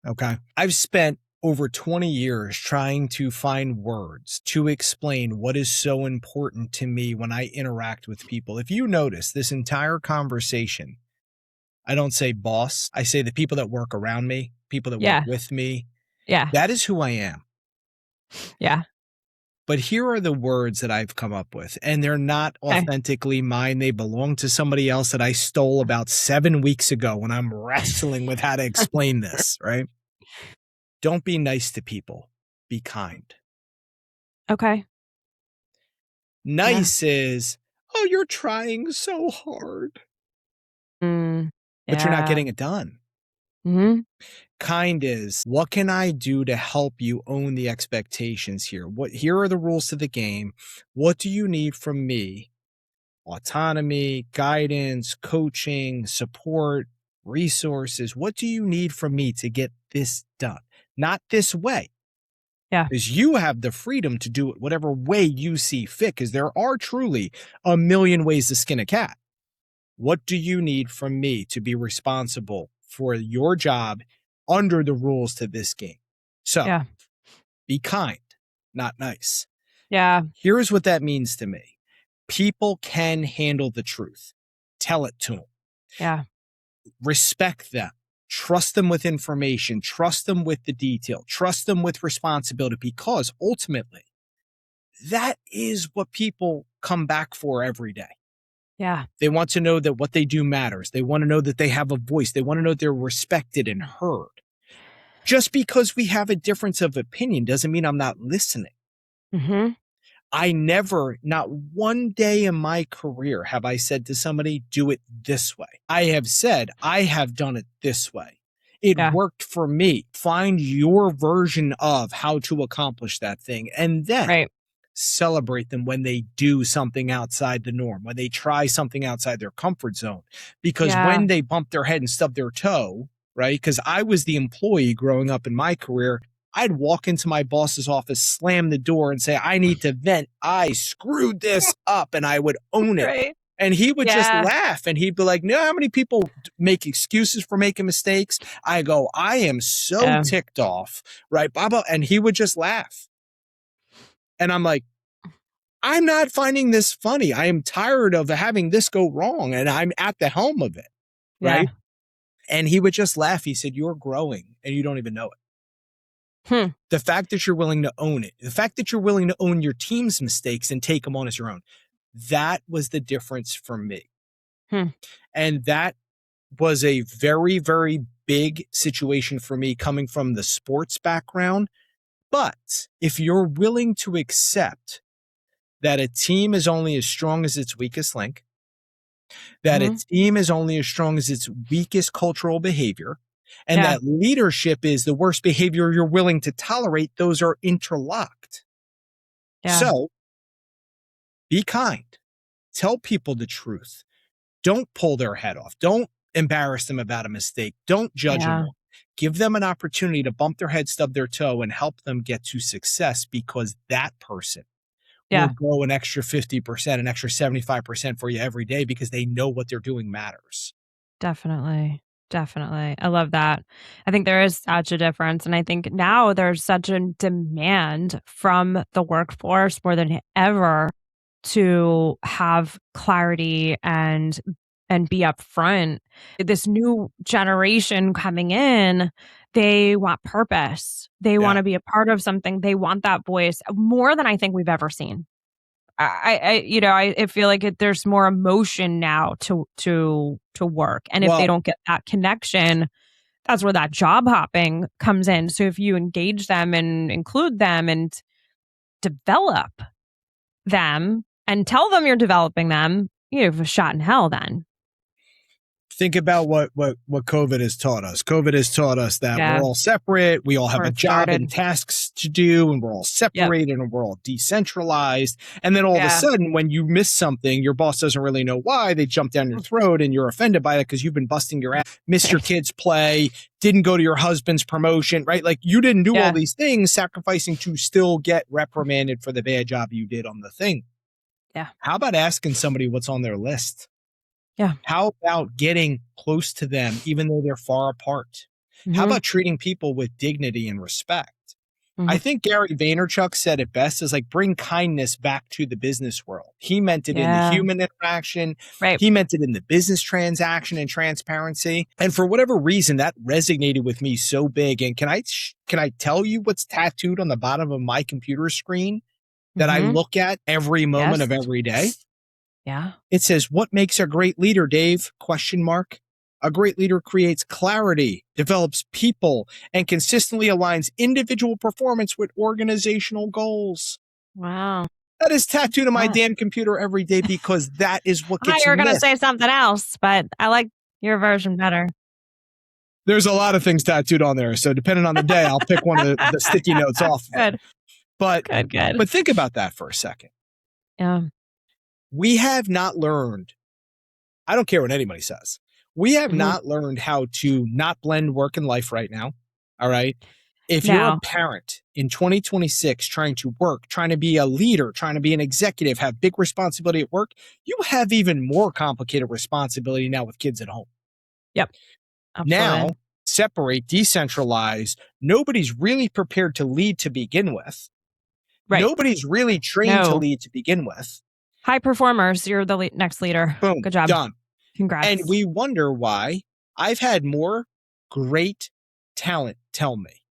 Okay. I've spent over 20 years trying to find words to explain what is so important to me when I interact with people. If you notice this entire conversation, I don't say boss. I say the people that work around me, people that work with me. That is who I am. But here are the words that I've come up with, and they're not authentically mine. They belong to somebody else that I stole about 7 weeks ago when I'm wrestling with how to explain this, right? Don't be nice to people. Be kind. Nice is, oh, you're trying so hard. But you're not getting it done. Kind is, what can I do to help you own the expectations here? Here are the rules to the game. What do you need from me? Autonomy, guidance, coaching, support, resources. What do you need from me to get this done? Not this way. Because you have the freedom to do it whatever way you see fit, because there are truly a million ways to skin a cat. What do you need from me to be responsible for your job under the rules to this game? So be kind. not nice. Yeah. Here's what that means to me. People can handle the truth. Tell it to them. Yeah. Respect them. Trust them with information. Trust them with the detail. Trust them with responsibility, because ultimately that is what people come back for every day. Yeah. They want to know that what they do matters. They want to know that they have a voice. They want to know they're respected and heard. Just because we have a difference of opinion doesn't mean I'm not listening. Mm-hmm. I never, not one day in my career have I said to somebody, do it this way. I have said, I have done it this way. It worked for me. Find your version of how to accomplish that thing. And then celebrate them when they do something outside the norm, when they try something outside their comfort zone. Because when they bump their head and stub their toe, right? Because I was the employee growing up in my career. I'd walk into my boss's office, slam the door, and say, I need to vent. I screwed this up, and I would own it. Right. And he would just laugh, and he'd be like, know how many people make excuses for making mistakes? I go, I am so ticked off, right, Baba? And he would just laugh. And I'm like, I'm not finding this funny. I am tired of having this go wrong, and I'm at the helm of it, right? And he would just laugh. He said, you're growing, and you don't even know it. The fact that you're willing to own it, the fact that you're willing to own your team's mistakes and take them on as your own, that was the difference for me. And that was a very, very big situation for me coming from the sports background. But if you're willing to accept that a team is only as strong as its weakest link, that a team is only as strong as its weakest cultural behavior, and that leadership is the worst behavior you're willing to tolerate, those are interlocked. So be kind. Tell people the truth. Don't pull their head off. Don't embarrass them about a mistake. Don't judge them. Give them an opportunity to bump their head, stub their toe, and help them get to success, because that person will go an extra 50%, an extra 75% for you every day, because they know what they're doing matters. Definitely. Definitely. I love that. I think there is such a difference. And I think now there's such a demand from the workforce more than ever to have clarity and be upfront. This new generation coming in, they want purpose. They want to be a part of something. They want that voice more than I think we've ever seen. I feel like there's more emotion now to work. And if they don't get that connection, that's where that job hopping comes in. So if you engage them and include them and develop them and tell them you're developing them, you have a shot in hell then. Think about what COVID has taught us. COVID has taught us that we're all separate. We all have a job and tasks to do, and we're all separated and we're all decentralized. And then all of a sudden, when you miss something, your boss doesn't really know why. They jump down your throat and you're offended by it because you've been busting your ass, missed your kids' play, didn't go to your husband's promotion, right? Like you didn't do all these things, sacrificing to still get reprimanded for the bad job you did on the thing. How about asking somebody what's on their list? How about getting close to them, even though they're far apart? How about treating people with dignity and respect? I think Gary Vaynerchuk said it best, is like, bring kindness back to the business world. He meant it in the human interaction. He meant it in the business transaction and transparency. And for whatever reason, that resonated with me so big. And can I tell you what's tattooed on the bottom of my computer screen that I look at every moment of every day? It says, what makes a great leader, Dave? ? A great leader creates clarity, develops people, and consistently aligns individual performance with organizational goals. Wow. That is tattooed on my damn computer every day, because that is what gets you were going to say something else, but I like your version better. There's a lot of things tattooed on there. So depending on the day, I'll pick one of the sticky notes off. Good. But Good. But think about that for a second. We have not learned, I don't care what anybody says, we have not learned how to not blend work and life right now. All right. If you're a parent in 2026 trying to work, trying to be a leader, trying to be an executive, have big responsibility at work, you have even more complicated responsibility now with kids at home. Absolutely. Now, separate, decentralize. Nobody's really prepared to lead to begin with. Right. Nobody's really trained to lead to begin with. High performers, you're the next leader. Boom. Good job. Done. Congrats. And we wonder why. I've had more great talent tell me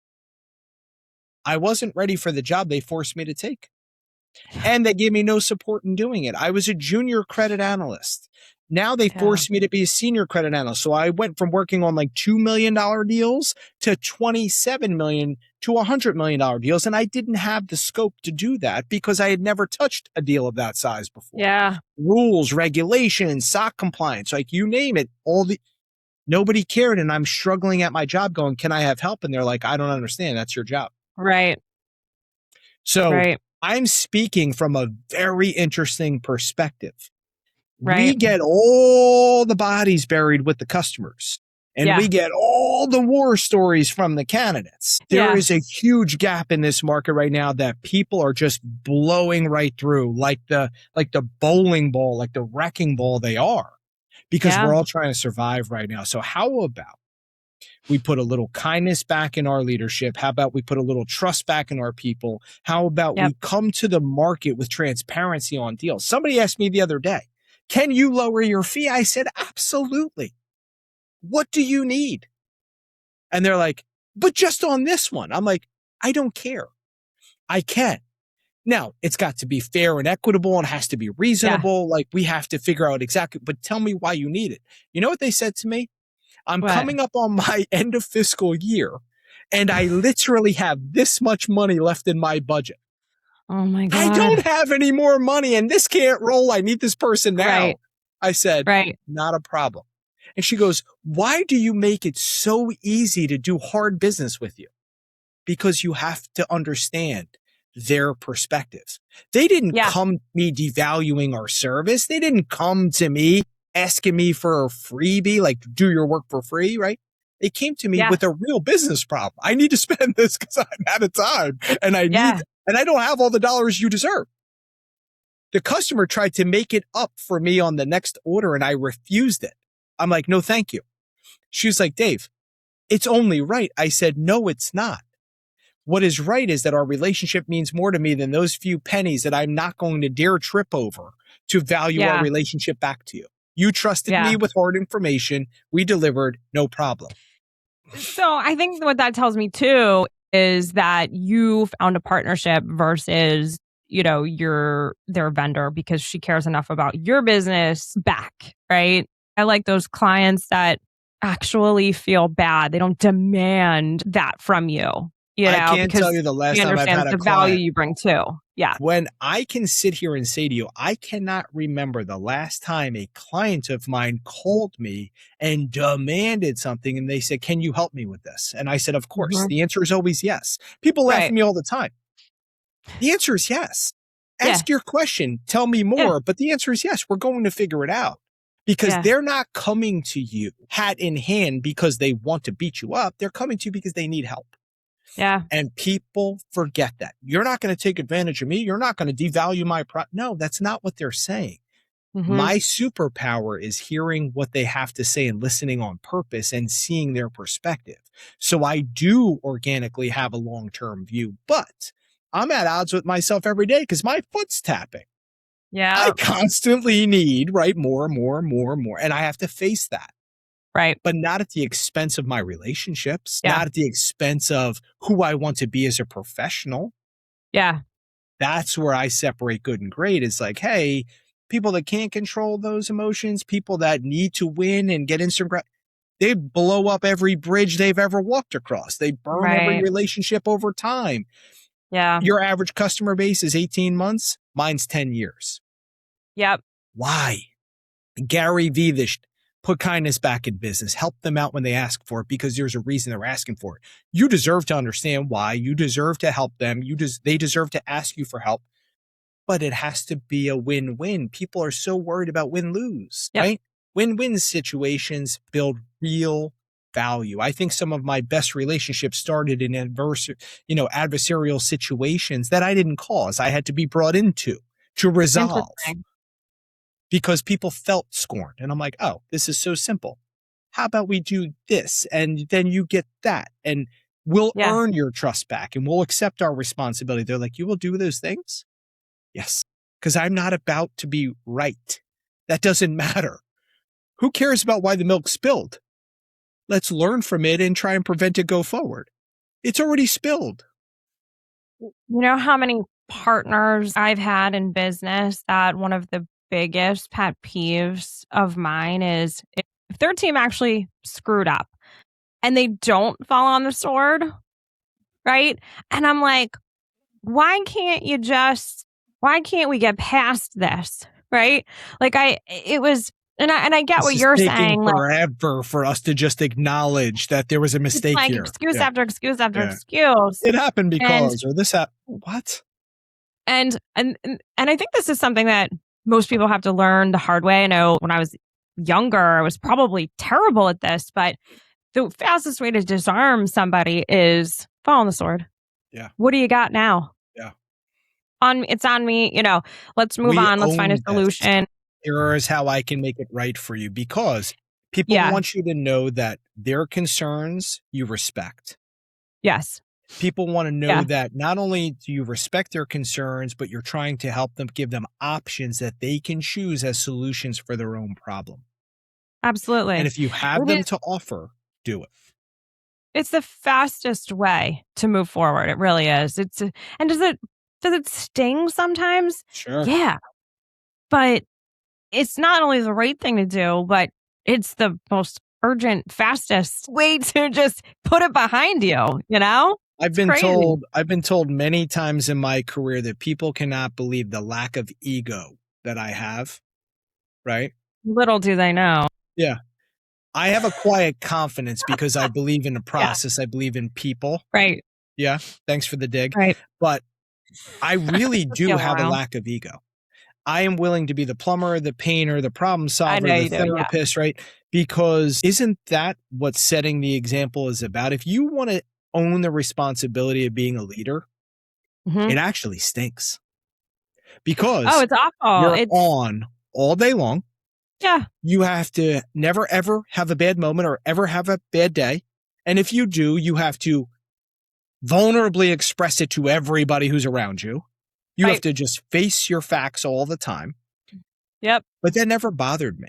I wasn't ready for the job they forced me to take. And they gave me no support in doing it. I was a junior credit analyst. Now they forced me to be a senior credit analyst. So I went from working on like $2 million deals to $27 million to $100 million deals. And I didn't have the scope to do that because I had never touched a deal of that size before. Yeah. Rules, regulations, SOC compliance, like you name it, nobody cared. And I'm struggling at my job going, can I have help? And they're like, I don't understand. That's your job. Right. So I'm speaking from a very interesting perspective. Right. We get all the bodies buried with the customers, and we get all the war stories from the candidates. There is a huge gap in this market right now that people are just blowing right through like the bowling ball, like the wrecking ball they are, because we're all trying to survive right now. So how about we put a little kindness back in our leadership? How about we put a little trust back in our people? How about we come to the market with transparency on deals? Somebody asked me the other day, can you lower your fee? I said, absolutely. What do you need? And they're like, but just on this one. I'm like, I don't care. I can. Now, it's got to be fair and equitable and has to be reasonable. Like we have to figure out exactly, but tell me why you need it. You know what they said to me? I'm coming up on my end of fiscal year and I literally have this much money left in my budget. Oh my God. I don't have any more money and this can't roll. I need this person now. Right. I said, not a problem. And she goes, why do you make it so easy to do hard business with you? Because you have to understand their perspective. They didn't come to me devaluing our service. They didn't come to me asking me for a freebie, like do your work for free, right? They came to me with a real business problem. I need to spend this because I'm out of time and I need and I don't have all the dollars you deserve. The customer tried to make it up for me on the next order and I refused it. I'm like, no, thank you. She was like, Dave, it's only right. I said, no, it's not. What is right is that our relationship means more to me than those few pennies that I'm not going to dare trip over to value our relationship back to you. You trusted me with hard information. We delivered, no problem. So I think what that tells me too is that you found a partnership versus, you know, their vendor because she cares enough about your business back, right? I like those clients that actually feel bad. They don't demand that from you. You know, I can't tell you the last time I've had a the value you bring too. Yeah. When I can sit here and say to you, I cannot remember the last time a client of mine called me and demanded something and they said, can you help me with this? And I said, of course. The answer is always yes. People laugh at me all the time. The answer is yes. Ask your question. Tell me more. But the answer is yes. We're going to figure it out. Because they're not coming to you hat in hand because they want to beat you up. They're coming to you because they need help. Yeah. And people forget that. You're not going to take advantage of me. You're not going to devalue my product. No, that's not what they're saying. My superpower is hearing what they have to say and listening on purpose and seeing their perspective. So I do organically have a long-term view, but I'm at odds with myself every day because my foot's tapping. Yeah. I constantly need, more. And I have to face that. Right. But not at the expense of my relationships, not at the expense of who I want to be as a professional. Yeah. That's where I separate good and great. It's like, hey, people that can't control those emotions, people that need to win and get instant they blow up every bridge they've ever walked across. They burn every relationship over time. Yeah. Your average customer base is 18 months. Mine's 10 years. Yep. Why? Gary Vee, put kindness back in business. Help them out when they ask for it because there's a reason they're asking for it. You deserve to understand why. You deserve to help them. They deserve to ask you for help. But it has to be a win-win. People are so worried about win-lose, right? Win-win situations build real value. I think some of my best relationships started in adversarial situations that I didn't cause. I had to be brought into to resolve. Because people felt scorned. And I'm like, oh, this is so simple. How about we do this? And then you get that. And We'll earn your trust back and we'll accept our responsibility. They're like, you will do those things? Yes. Because I'm not about to be right. That doesn't matter. Who cares about why the milk spilled? Let's learn from it and try and prevent it go forward. It's already spilled. You know how many partners I've had in business that one of the biggest pet peeves of mine is if their team actually screwed up and they don't fall on the sword, right? And I'm like, why can't we get past this, right? Like I get what you're saying. Forever for us to just acknowledge that there was a mistake here. Excuse after excuse after excuse. It happened because, or this happened. What? And I think this is something that most people have to learn the hard way. I know when I was younger, I was probably terrible at this, but the fastest way to disarm somebody is fall on the sword. Yeah. What do you got now? Yeah. It's on me. Let's move on. Let's find a solution. Here is how I can make it right for you, because people want you to know that their concerns you respect. Yes. People want to know that not only do you respect their concerns, but you're trying to help them, give them options that they can choose as solutions for their own problem. Absolutely. And if you have them to offer, do it. It's the fastest way to move forward. It really is. And does it sting sometimes? Sure. Yeah. But it's not only the right thing to do, but it's the most urgent, fastest way to just put it behind you, I've been told many times in my career that people cannot believe the lack of ego that I have, right? Little do they know. Yeah. I have a quiet confidence because I believe in the process. I believe in people. Right. Yeah. Thanks for the dig. Right. But I really do have a lack of ego. I am willing to be the plumber, the painter, the problem solver, the therapist, right? Because isn't that what setting the example is about? If you want to own the responsibility of being a leader, it actually stinks. Because it's awful. You're on all day long. Yeah. You have to never, ever have a bad moment or ever have a bad day. And if you do, you have to vulnerably express it to everybody who's around you. You have to just face your facts all the time. Yep. But that never bothered me.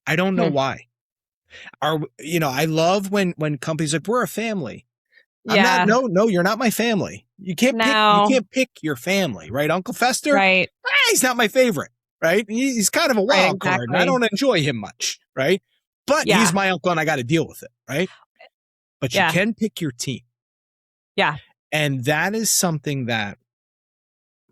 I don't know why. I love when companies like, we're a family. No, you're not my family. You can't pick your family, right? Uncle Fester, right? He's not my favorite, right? He's kind of a wild card, and I don't enjoy him much, right? But he's my uncle, and I got to deal with it, right? But you can pick your team. Yeah. And that is something that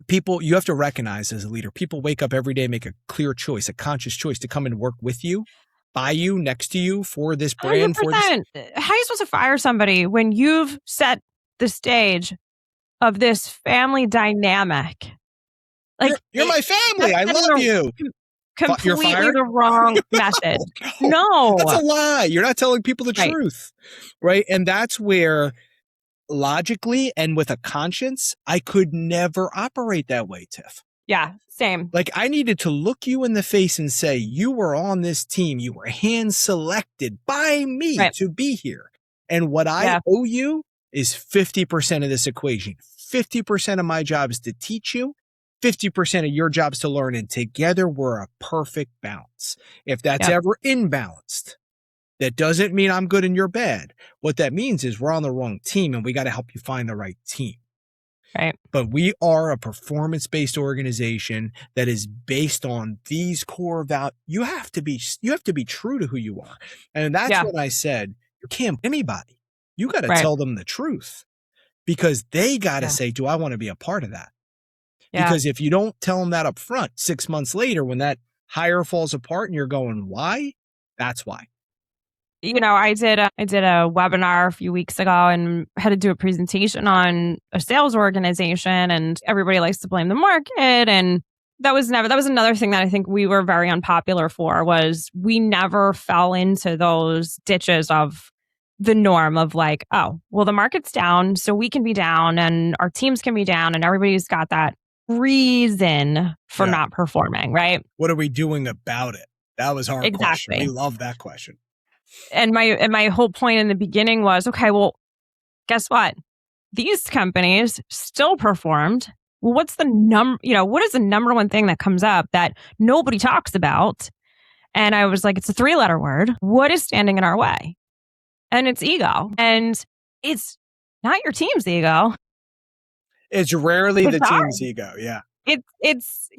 you have to recognize as a leader. People wake up every day, make a clear choice, a conscious choice to come and work with you, by you, next to you, for this brand. 100%. How are you supposed to fire somebody when you've set the stage of this family dynamic? Like, you're my family. I love you. Completely the wrong message. No. That's a lie. You're not telling people the truth. Right. And that's where logically and with a conscience, I could never operate that way, Tiff. Yeah, same. Like, I needed to look you in the face and say, you were on this team. You were hand selected by me to be here. And what I owe you is 50% of this equation. 50% of my job is to teach you. 50% of your job is to learn. And together we're a perfect balance. If that's ever imbalanced, that doesn't mean I'm good and you're bad. What that means is we're on the wrong team and we got to help you find the right team. Right. But we are a performance-based organization that is based on these core values. You have to be true to who you are. And that's what I said. You can't anybody. You got to tell them the truth, because they got to say, do I want to be a part of that? Yeah. Because if you don't tell them that up front, 6 months later, when that hire falls apart and you're going, why? That's why. I did a webinar a few weeks ago and had to do a presentation on a sales organization, and everybody likes to blame the market. And that was another thing that I think we were very unpopular for, was we never fell into those ditches of the norm of like, oh, well, the market's down, so we can be down and our teams can be down, and everybody's got that reason for not performing, right? What are we doing about it? That was our question. We love that question. And my whole point in the beginning was, okay, well, guess what? These companies still performed. Well, what's the what is the number one thing that comes up that nobody talks about? And I was like, it's a 3-letter word. What is standing in our way? And it's ego. And it's not your team's ego. It's rarely the team's ego. Yeah. It's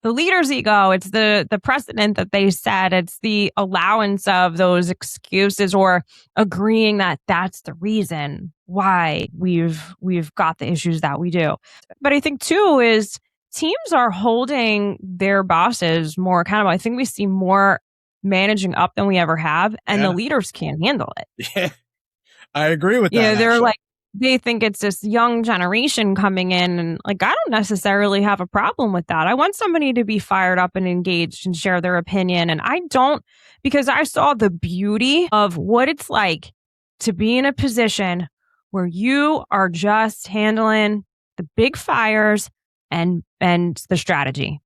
the leader's ego. It's the precedent that they set. It's the allowance of those excuses or agreeing that that's the reason why we've got the issues that we do. But I think too is teams are holding their bosses more accountable. I think we see more managing up than we ever have, and the leaders can't handle it. Yeah, I agree with that. Yeah, they're like, they think it's this young generation coming in, and like, I don't necessarily have a problem with that. I want somebody to be fired up and engaged and share their opinion. And I don't, because I saw the beauty of what it's like to be in a position where you are just handling the big fires and the strategy.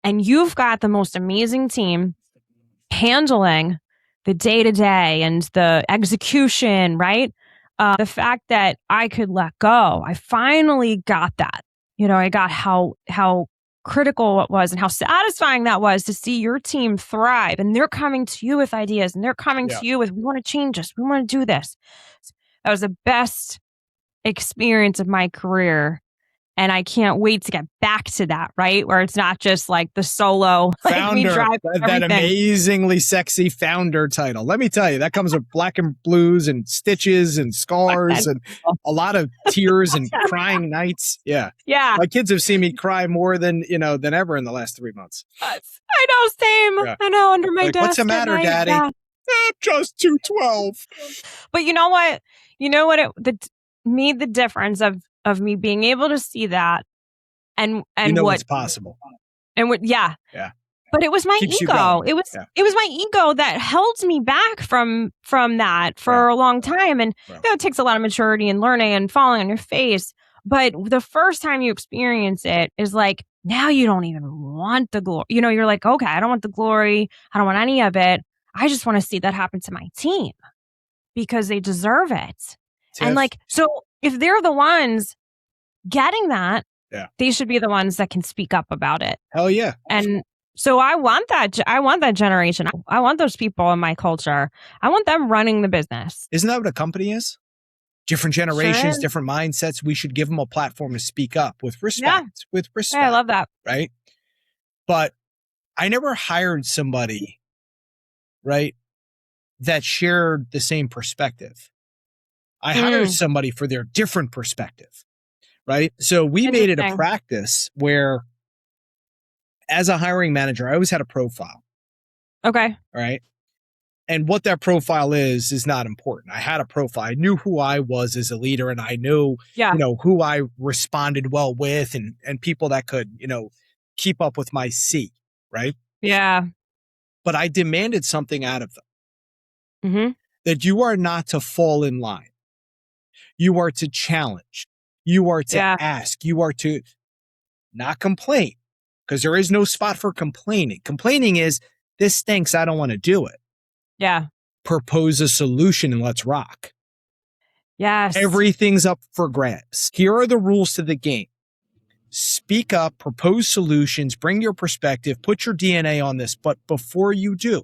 And you've got the most amazing team handling the day-to-day and the execution, right? The fact that I could let go, I finally got that. I got how critical it was and how satisfying that was to see your team thrive. And they're coming to you with ideas, and they're coming to you with, we want to change this. We want to do this. That was the best experience of my career. And I can't wait to get back to that, right? Where it's not just like the solo founder, that amazingly sexy founder title. Let me tell you, that comes with black and blues and stitches and scars and a lot of tears and crying nights. Yeah. Yeah. My kids have seen me cry more than ever in the last 3 months. I know, same. Yeah. I know, under my desk. What's the matter, Daddy? Yeah. Just 212. But you know what? It made the difference of me being able to see that and what's possible. And what, yeah. But it was my ego. It was my ego that held me back from that for a long time. And it takes a lot of maturity and learning and falling on your face. But the first time you experience it is like, now you don't even want the glory. You're like, okay, I don't want the glory. I don't want any of it. I just want to see that happen to my team because they deserve it. Tiff. And like, so if they're the ones getting that, they should be the ones that can speak up about it. Hell yeah. And so I want that generation. I want those people in my culture. I want them running the business. Isn't that what a company is? Different generations, different mindsets. We should give them a platform to speak up with respect. With respect. Yeah, I love that. Right? But I never hired somebody, right, that shared the same perspective. I hired somebody for their different perspective, right? So we made it a practice where, as a hiring manager, I always had a profile. Okay. All right. And what that profile is not important. I had a profile. I knew who I was as a leader, and I knew, who I responded well with and people that could, keep up with my C, right? Yeah. But I demanded something out of them. Mm-hmm. That you are not to fall in line. You are to challenge. You are to ask. You are to not complain, because there is no spot for complaining. Complaining is, this stinks, I don't want to do it. Yeah. Propose a solution and let's rock. Yes. Everything's up for grabs. Here are the rules to the game. Speak up, propose solutions, bring your perspective, put your DNA on this. But before you do,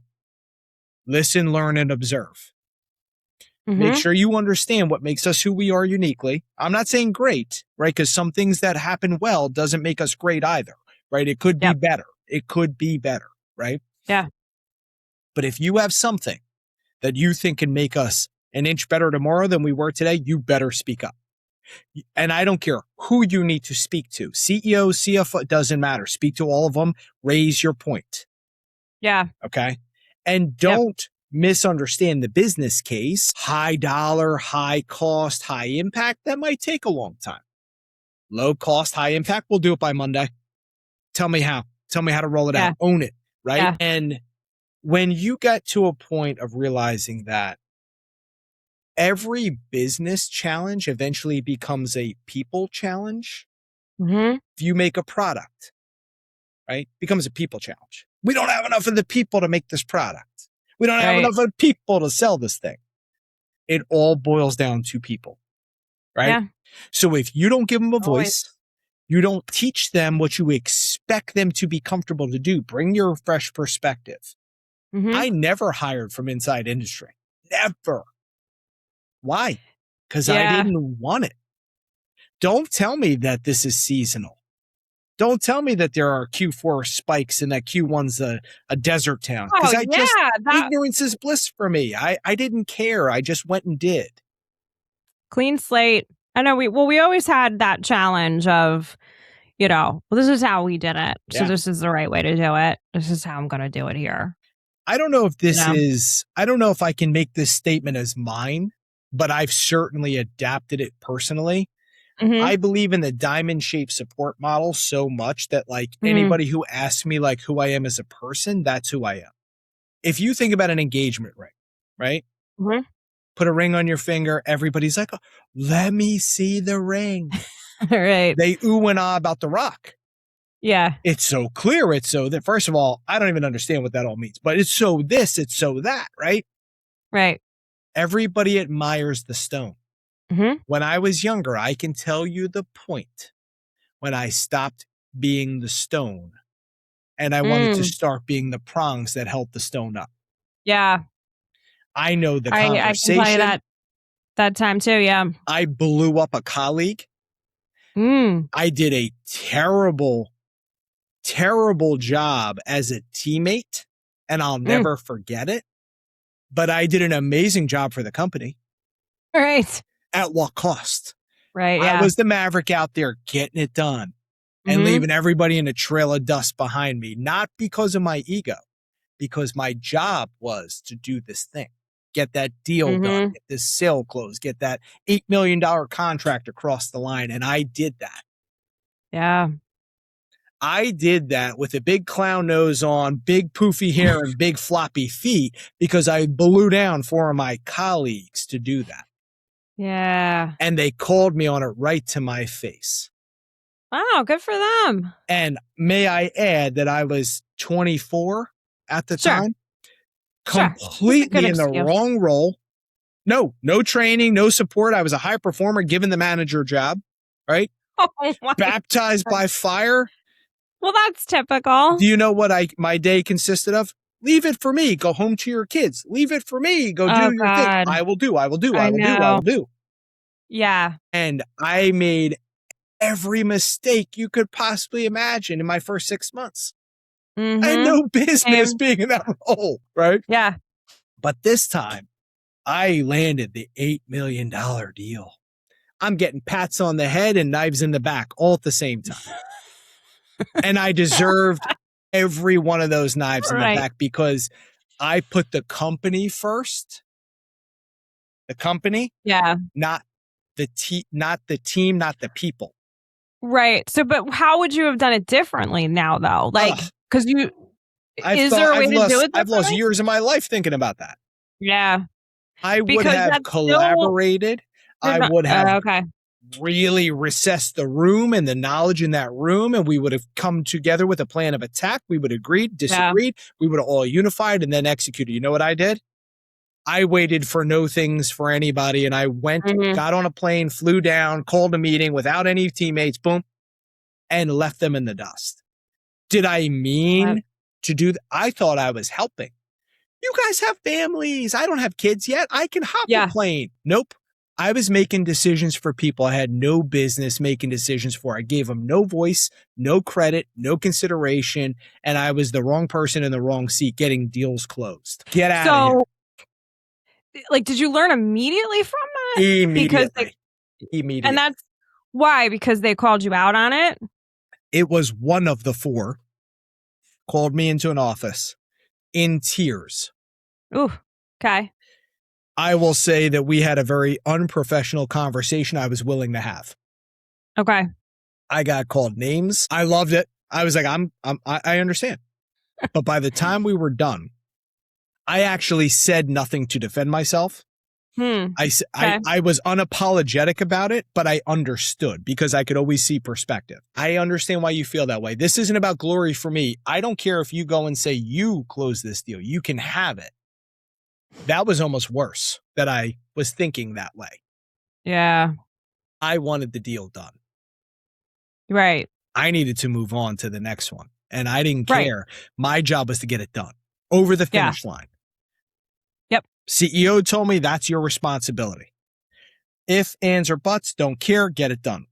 listen, learn, and observe. Mm-hmm. Make sure you understand what makes us who we are uniquely. I'm not saying great, right? Because some things that happen well doesn't make us great either, right? It could be better. It could be better, right? Yeah. But if you have something that you think can make us an inch better tomorrow than we were today, you better speak up. And I don't care who you need to speak to. CEO, CFO, it doesn't matter. Speak to all of them. Raise your point. Yeah. Okay. And don't misunderstand the business case. High dollar, high cost, high impact. That might take a long time. Low cost, high impact. We'll do it by Monday. Tell me how. Tell me how to roll it out. Own it. Right. Yeah. And when you get to a point of realizing that every business challenge eventually becomes a people challenge. Mm-hmm. If you make a product, right, becomes a people challenge. We don't have enough of the people to make this product. We don't have enough of the people to sell this thing. it all boils down to people, right? Yeah. So if you don't give them a voice, you don't teach them what you expect them to be comfortable to do, bring your fresh perspective. I never hired from inside industry. Never. Why? Because I didn't want it. Don't tell me that this is seasonal. Don't tell me that there are Q4 spikes and that Q1's a desert town. Because ignorance is bliss for me. I didn't care. I just went and did. Clean slate. I know we always had that challenge of, well, this is how we did it. So this is the right way to do it. This is how I'm going to do it here. I don't know if I don't know if I can make this statement as mine, but I've certainly adapted it personally. I believe in the diamond shaped support model so much that anybody who asks me who I am as a person, that's who I am. If you think about an engagement ring, right? Put a ring on your finger. Everybody's like, oh, let me see the ring. Right. They ooh and ah about the rock. Yeah. It's so clear. It's so that. First of all, I don't even understand what that all means, but it's so this, it's so that, right? Right. Everybody admires the stone. When I was younger, I can tell you the point when I stopped being the stone and I wanted to start being the prongs that held the stone up. Yeah. I know the conversation. I can tell you that time too. Yeah. I blew up a colleague. I did a terrible, terrible job as a teammate, and I'll never forget it. But I did an amazing job for the company. Right. At what cost? Right. Yeah. I was the maverick out there getting it done and leaving everybody in a trail of dust behind me, not because of my ego, because my job was to do this thing, get that deal done, get this sale closed, get that $8 million contract across the line. And I did that. Yeah. I did that with a big clown nose on, big poofy hair, and big floppy feet because I blew down 4 of my colleagues to do that. Yeah. And they called me on it right to my face. Wow, good for them. And may I add that I was 24 at the time, completely in the wrong role. No training, no support. I was a high performer given the manager job, right? Oh, baptized by fire. Well, that's typical. Do you know what my day consisted of? Leave it for me. Go home to your kids. Leave it for me. Go do your thing. I will do. I will do. I will do. I will do. Yeah. And I made every mistake you could possibly imagine in my first 6 months. I had no business being in that role, right? Yeah. But this time, I landed the $8 million deal. I'm getting pats on the head and knives in the back all at the same time. And I deserved every one of those knives in the back because I put the company first. The company, not the team, not the people. Right. So, but how would you have done it differently now, though? Because there a way to do it differently? I've lost years of my life thinking about that. Yeah. I would have collaborated. I would have really recessed the room and the knowledge in that room, and we would have come together with a plan of attack. We would have agreed, disagreed. We would have all unified and then executed. You know what I did? I waited for no things for anybody, and I went, got on a plane, flew down, called a meeting without any teammates, boom, and left them in the dust. Did I mean to do that? I thought I was helping. You guys have families. I don't have kids yet. I can hop a plane. Nope. I was making decisions for people I had no business making decisions for. I gave them no voice, no credit, no consideration, and I was the wrong person in the wrong seat getting deals closed. Get out of here. Did you learn immediately from that? Immediately. And that's why? Because they called you out on it? It was one of the 4 called me into an office in tears. Ooh, okay. I will say that we had a very unprofessional conversation I was willing to have. Okay. I got called names. I loved it. I was like, I understand. But by the time we were done, I actually said nothing to defend myself. I was unapologetic about it, but I understood because I could always see perspective. I understand why you feel that way. This isn't about glory for me. I don't care if you go and say you close this deal. You can have it. That was almost worse that I was thinking that way. Yeah. I wanted the deal done. Right. I needed to move on to the next one. And I didn't care. My job was to get it done over the finish line. Yep. CEO told me that's your responsibility. If, ands, or buts, don't care, get it done.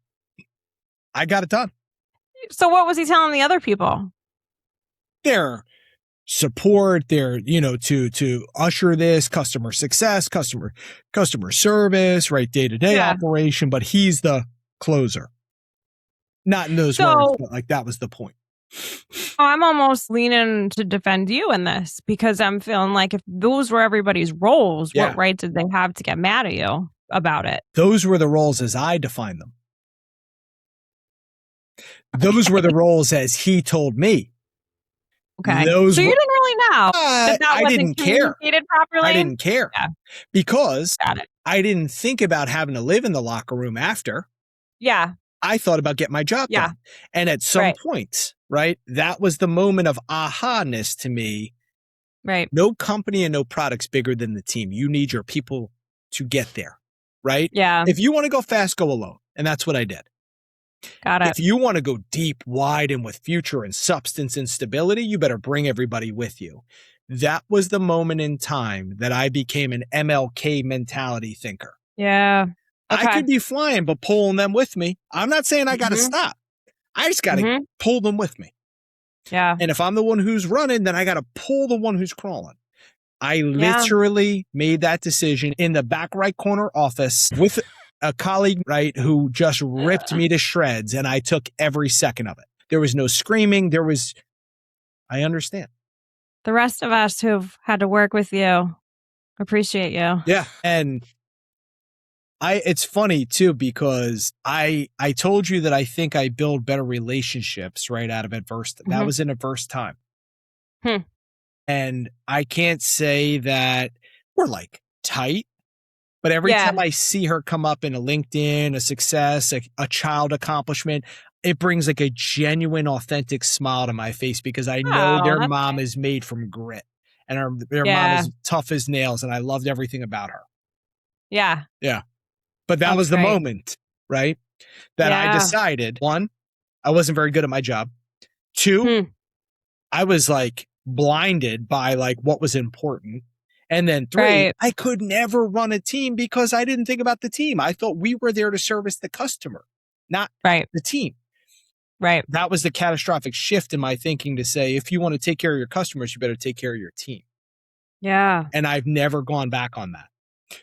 I got it done. So what was he telling the other people? Their support, their, to usher this customer success, customer service, right? Day-to-day operation, but he's the closer. Not in those words, but like that was the point. I'm almost leaning to defend you in this because I'm feeling like if those were everybody's roles, what right did they have to get mad at you about it? Those were the roles as I defined them. Those were the roles as he told me. Okay. So you didn't really know that wasn't communicated properly? I didn't care because I didn't think about having to live in the locker room after. Yeah. I thought about getting my job done. And at some point, right, that was the moment of aha-ness to me. Right. No company and no product's bigger than the team. You need your people to get there, right? Yeah. If you want to go fast, go alone. And that's what I did. Got it. If you want to go deep, wide, and with future and substance and stability, you better bring everybody with you. That was the moment in time that I became an MLK mentality thinker. Yeah. Okay. I could be flying, but pulling them with me. I'm not saying I got to stop. I just got to pull them with me. Yeah. And if I'm the one who's running, then I got to pull the one who's crawling. I literally made that decision in the back right corner office with a colleague, right, who just ripped me to shreds, and I took every second of it. There was no screaming. I understand. The rest of us who've had to work with you appreciate you. Yeah. And it's funny too, because I told you that I think I build better relationships right out of adversity. That was an adverse time. And I can't say that we're like tight, but every time I see her come up in a LinkedIn, a success, a child accomplishment, it brings like a genuine, authentic smile to my face because I know their mom is made from grit and their mom is tough as nails. And I loved everything about her. Yeah. Yeah. But that was the moment, right? That I decided, 1, I wasn't very good at my job. 2, I was like blinded by like what was important. And then 3, I could never run a team because I didn't think about the team. I thought we were there to service the customer, not the team. Right. That was the catastrophic shift in my thinking to say, if you want to take care of your customers, you better take care of your team. Yeah. And I've never gone back on that.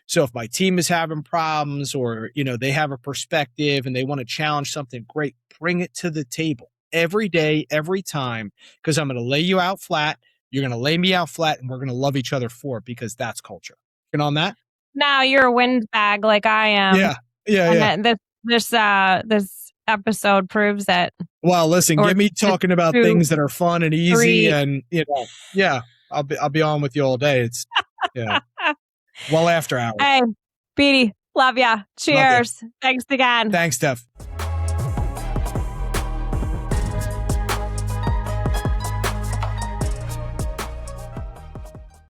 So if my team is having problems or, they have a perspective and they want to challenge something, great, bring it to the table every day, every time, because I'm going to lay you out flat. You're going to lay me out flat and we're going to love each other for it because that's culture. And on that? Now you're a windbag like I am. Yeah. Yeah. And this episode proves that. Well, listen, get me talking about things that are fun and easy and, I'll be on with you all day. It's, well after hours. Hey, Beety, love ya. Cheers. Thanks again. Thanks, Steph.